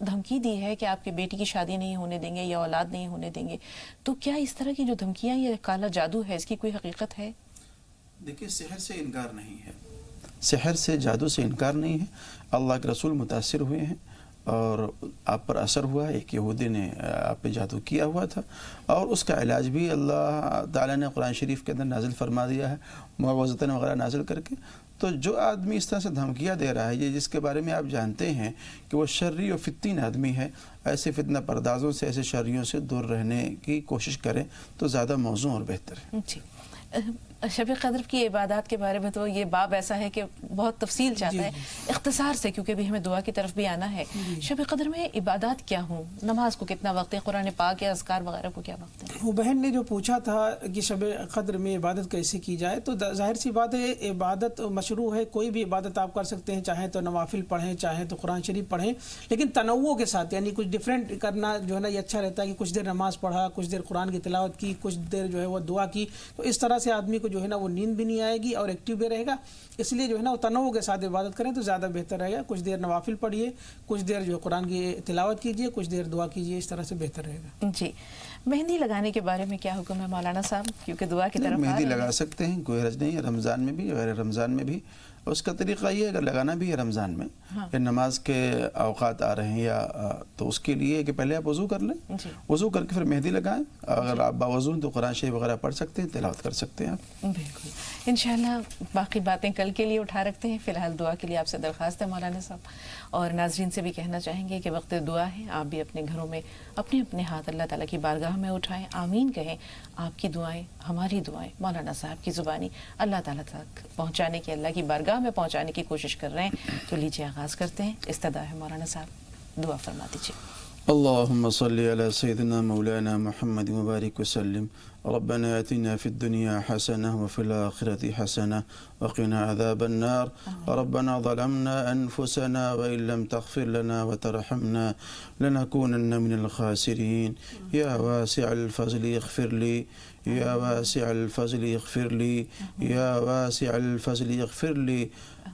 धमकी दी है कि आपके बेटी की शादी नहीं होने देंगे या औलाद नहीं होने देंगे, तो क्या इस तरह की जो धमकियाँ, ये काला जादू है, इसकी कोई हकीकत है? देखिए, सिहर से इनकार नहीं है, सिहर से, जादू से इनकार नहीं है। अल्लाह के रसूल मुतासिर हुए हैं और आप पर असर हुआ है। एक यहूदी ने आप पे जादू किया हुआ था, और उसका इलाज भी अल्लाह ताला ने कुरान शरीफ के अंदर नाजिल फरमा दिया है, मुअव्वज़तन वगैरह नाजिल करके। तो जो आदमी इस तरह से धमकियाँ दे रहा है, ये जिसके बारे में आप जानते हैं कि वो शर्री और फित्तीन आदमी है, ऐसे फितना पर्दाज़ों से, ऐसे शर्रियों से दूर रहने की कोशिश करें तो ज़्यादा मौज़ूद और बेहतर है। जी, शब क़द्र की इबादत के बारे में तो ये बाब ऐसा है कि बहुत तफसील चाहता है, इख्तिसार से, क्योंकि भी हमें दुआ की तरफ भी आना है। शब क़द्र में इबादत क्या हो, नमाज को कितना वक्त है, कुरान पाक या अज़कार वगैरह को क्या वक्त है? वो बहन ने जो पूछा था कि शब क़द्र में इबादत कैसे की जाए, तो जाहिर सी बात है, इबादत मशरू है, कोई भी इबादत आप कर सकते हैं, चाहे तो नवाफिल पढ़ें, चाहे तो कुरान शरीफ पढ़ें, लेकिन तनव्वुओं के साथ, यानी कुछ डिफरेंट करना जो है ना, ये अच्छा रहता है कि कुछ देर नमाज पढ़ा, कुछ देर कुरान की तिलावत की, कुछ देर जो है वो दुआ की, तो इस तरह से आदमी को जो है ना वो नींद भी नहीं आएगी और एक्टिव भी रहेगा। इसलिए जो है ना वो तनव्वु के साथ इबादत करें तो ज़्यादा बेहतर रहेगा। कुछ देर नवाफिल पढ़िए, कुछ देर जो कुरान की तिलावत कीजिए, कुछ देर दुआ कीजिए, इस तरह से बेहतर रहेगा। जी, مہندی لگانے کے بارے میں کیا حکم ہے مولانا صاحب، کیونکہ دعا کی طرف مہندی لگا سکتے ہیں، کوئی حرج نہیں ہے، رمضان میں بھی غیر رمضان میں بھی. اس کا طریقہ یہ ہے اگر لگانا بھی ہے رمضان میں یا نماز کے اوقات آ رہے ہیں یا تو اس کے لیے کہ پہلے آپ وضو کر لیں، وضو کر کے پھر مہندی لگائیں. اگر آپ باوضو تو قرآن شریف وغیرہ پڑھ سکتے ہیں، تلاوت کر سکتے ہیں آپ. بالکل انشاءاللہ باقی باتیں کل کے لیے اٹھا رکھتے ہیں. فی الحال دعا کے لیے آپ سے درخواست ہے مولانا صاحب، اور ناظرین سے بھی کہنا چاہیں گے کہ وقت دعا ہے، آپ بھی اپنے گھروں میں اپنے اپنے ہاتھ اللہ تعالیٰ کی بارگاہ میں اٹھائیں، آمین کہیں. آپ کی دعائیں ہماری دعائیں مولانا صاحب کی زبانی اللہ تعالیٰ تک پہنچانے کی، اللہ کی بارگاہ میں پہنچانے کی کوشش کر رہے ہیں. تو لیجیے آغاز کرتے ہیں. استدعا ہے مولانا صاحب، دعا فرما دیجیے. اللهم صل على سيدنا مولانا محمد وبارك وسلم. ربنا آتنا في الدنيا حسنة وفي الآخرة حسنة وقنا عذاب النار. ربنا ظلمنا أنفسنا وإن لم تغفر لنا وترحمنا لنكونن من الخاسرين. يا واسع الفضل اغفر لي، يا واسع الفضل اغفر لي، يا واسع الفضل اغفر لي.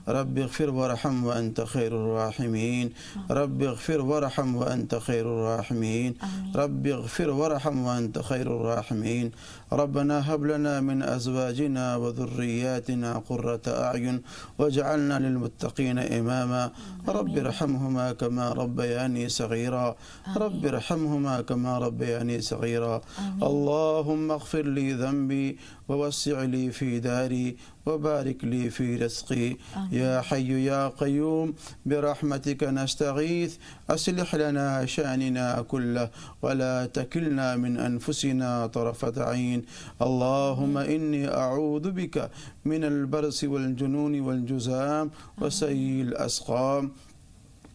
رب اغفر وارحم وأنت خير الراحمين. رب اغفر وارحم وأنت خير الراحمين. رب اغفر وارحم وأنت خير الراحمين. ربنا هب لنا من أزواجنا وذرياتنا قرة أعين واجعلنا للمتقين إماما. رب ارحمهما كما ربياني صغيرا. رب ارحمهما كما ربياني صغيرا. اللهم اغفر لي ذنبي ووسع لي في داري وبارك لي في رزقي. يا حي يا قيوم برحمتك نستغيث. أصلح لنا شأننا كله ولا تكلنا من أنفسنا طرفة عين. اللهم إني أعوذ بك من البرص والجنون والجذام وسيء الأسقام.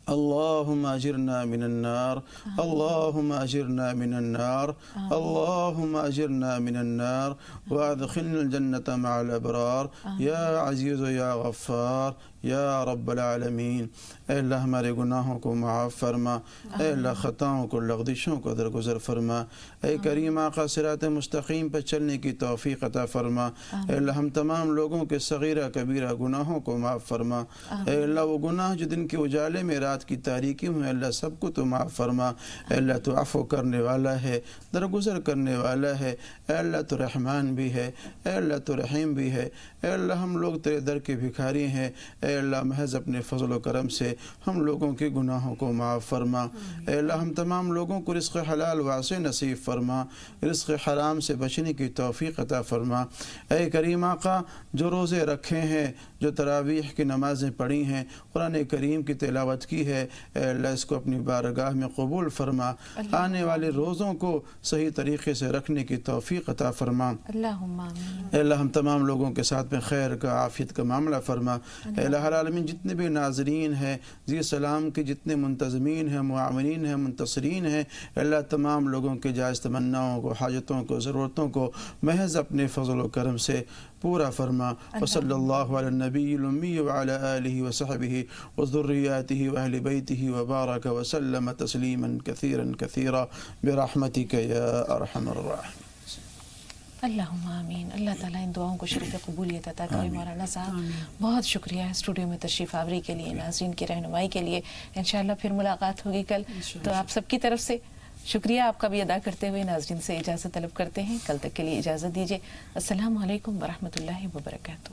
اللهم أجرنا من النار. اللهم أجرنا من النار. اللهم أجرنا من النار وأدخلنا الجنة مع الأبرار. يا عزيز يا غفار یا رب العالمین. اے اللہ ہمارے گناہوں کو معاف فرما، اے اللہ خطاؤں کو لغزشوں کو درگزر فرما. اے کریم آقا صراط مستقیم پر چلنے کی توفیق عطا فرما. اے اللہ ہم تمام لوگوں کے صغیرہ کبیرہ گناہوں کو معاف فرما. اے اللہ وہ گناہ جو دن کے اجالے میں رات کی تاریکی میں اللہ سب کو تو معاف فرما. اے اللہ تو عفو کرنے والا ہے، درگزر کرنے والا ہے. اے اللہ تو رحمان بھی ہے، اے اللہ تو رحیم بھی ہے. اے اللہ ہم لوگ تیرے در کے بھکاری ہیں. اے اللہ محض اپنے فضل و کرم سے ہم لوگوں کے گناہوں کو معاف فرما. اے اللہ ہم تمام لوگوں کو رزق حلال واسع نصیب فرما، رزق حرام سے بچنے کی توفیق عطا فرما. اے کریم آقا جو روزے رکھے ہیں، جو تراویح کی نمازیں پڑھی ہیں، قرآن کریم کی تلاوت کی ہے، اے اللہ اس کو اپنی بارگاہ میں قبول فرما. آنے والے روزوں کو صحیح طریقے سے رکھنے کی توفیق عطا فرما. اللہم آمین. اے اللہ ہم تمام لوگوں کے ساتھ میں خیر کا، عافیت کا معاملہ فرما. اے اللہ العالمین جتنے بھی ناظرین ہیں، زی سلام کے جتنے منتظمین ہیں، معاونین ہیں، منتصرین ہیں، اللہ تمام لوگوں کے جائز تمناؤں کو، حاجتوں کو، ضرورتوں کو محض اپنے فضل و کرم سے پورا فرما. وصلی اللہ علی النبی الامی وعلی آلہ وصحبہ وذریاتہ واہل بیتہ وبارک وسلم تسلیما کثیرا کثیرا برحمتک یا ارحم الراحمین. اللہم آمین. اللہ تعالیٰ ان دعاؤں کو شریف قبولیت عطا کرے. مولانا صاحب بہت شکریہ اسٹوڈیو میں تشریف آوری کے لیے، ناظرین کی رہنمائی کے لیے. انشاءاللہ پھر ملاقات ہوگی کل. تو آپ سب کی طرف سے شکریہ آپ کا بھی ادا کرتے ہوئے ناظرین سے اجازت طلب کرتے ہیں. کل تک کے لیے اجازت دیجیے. السلام علیکم ورحمۃ اللہ وبرکاتہ.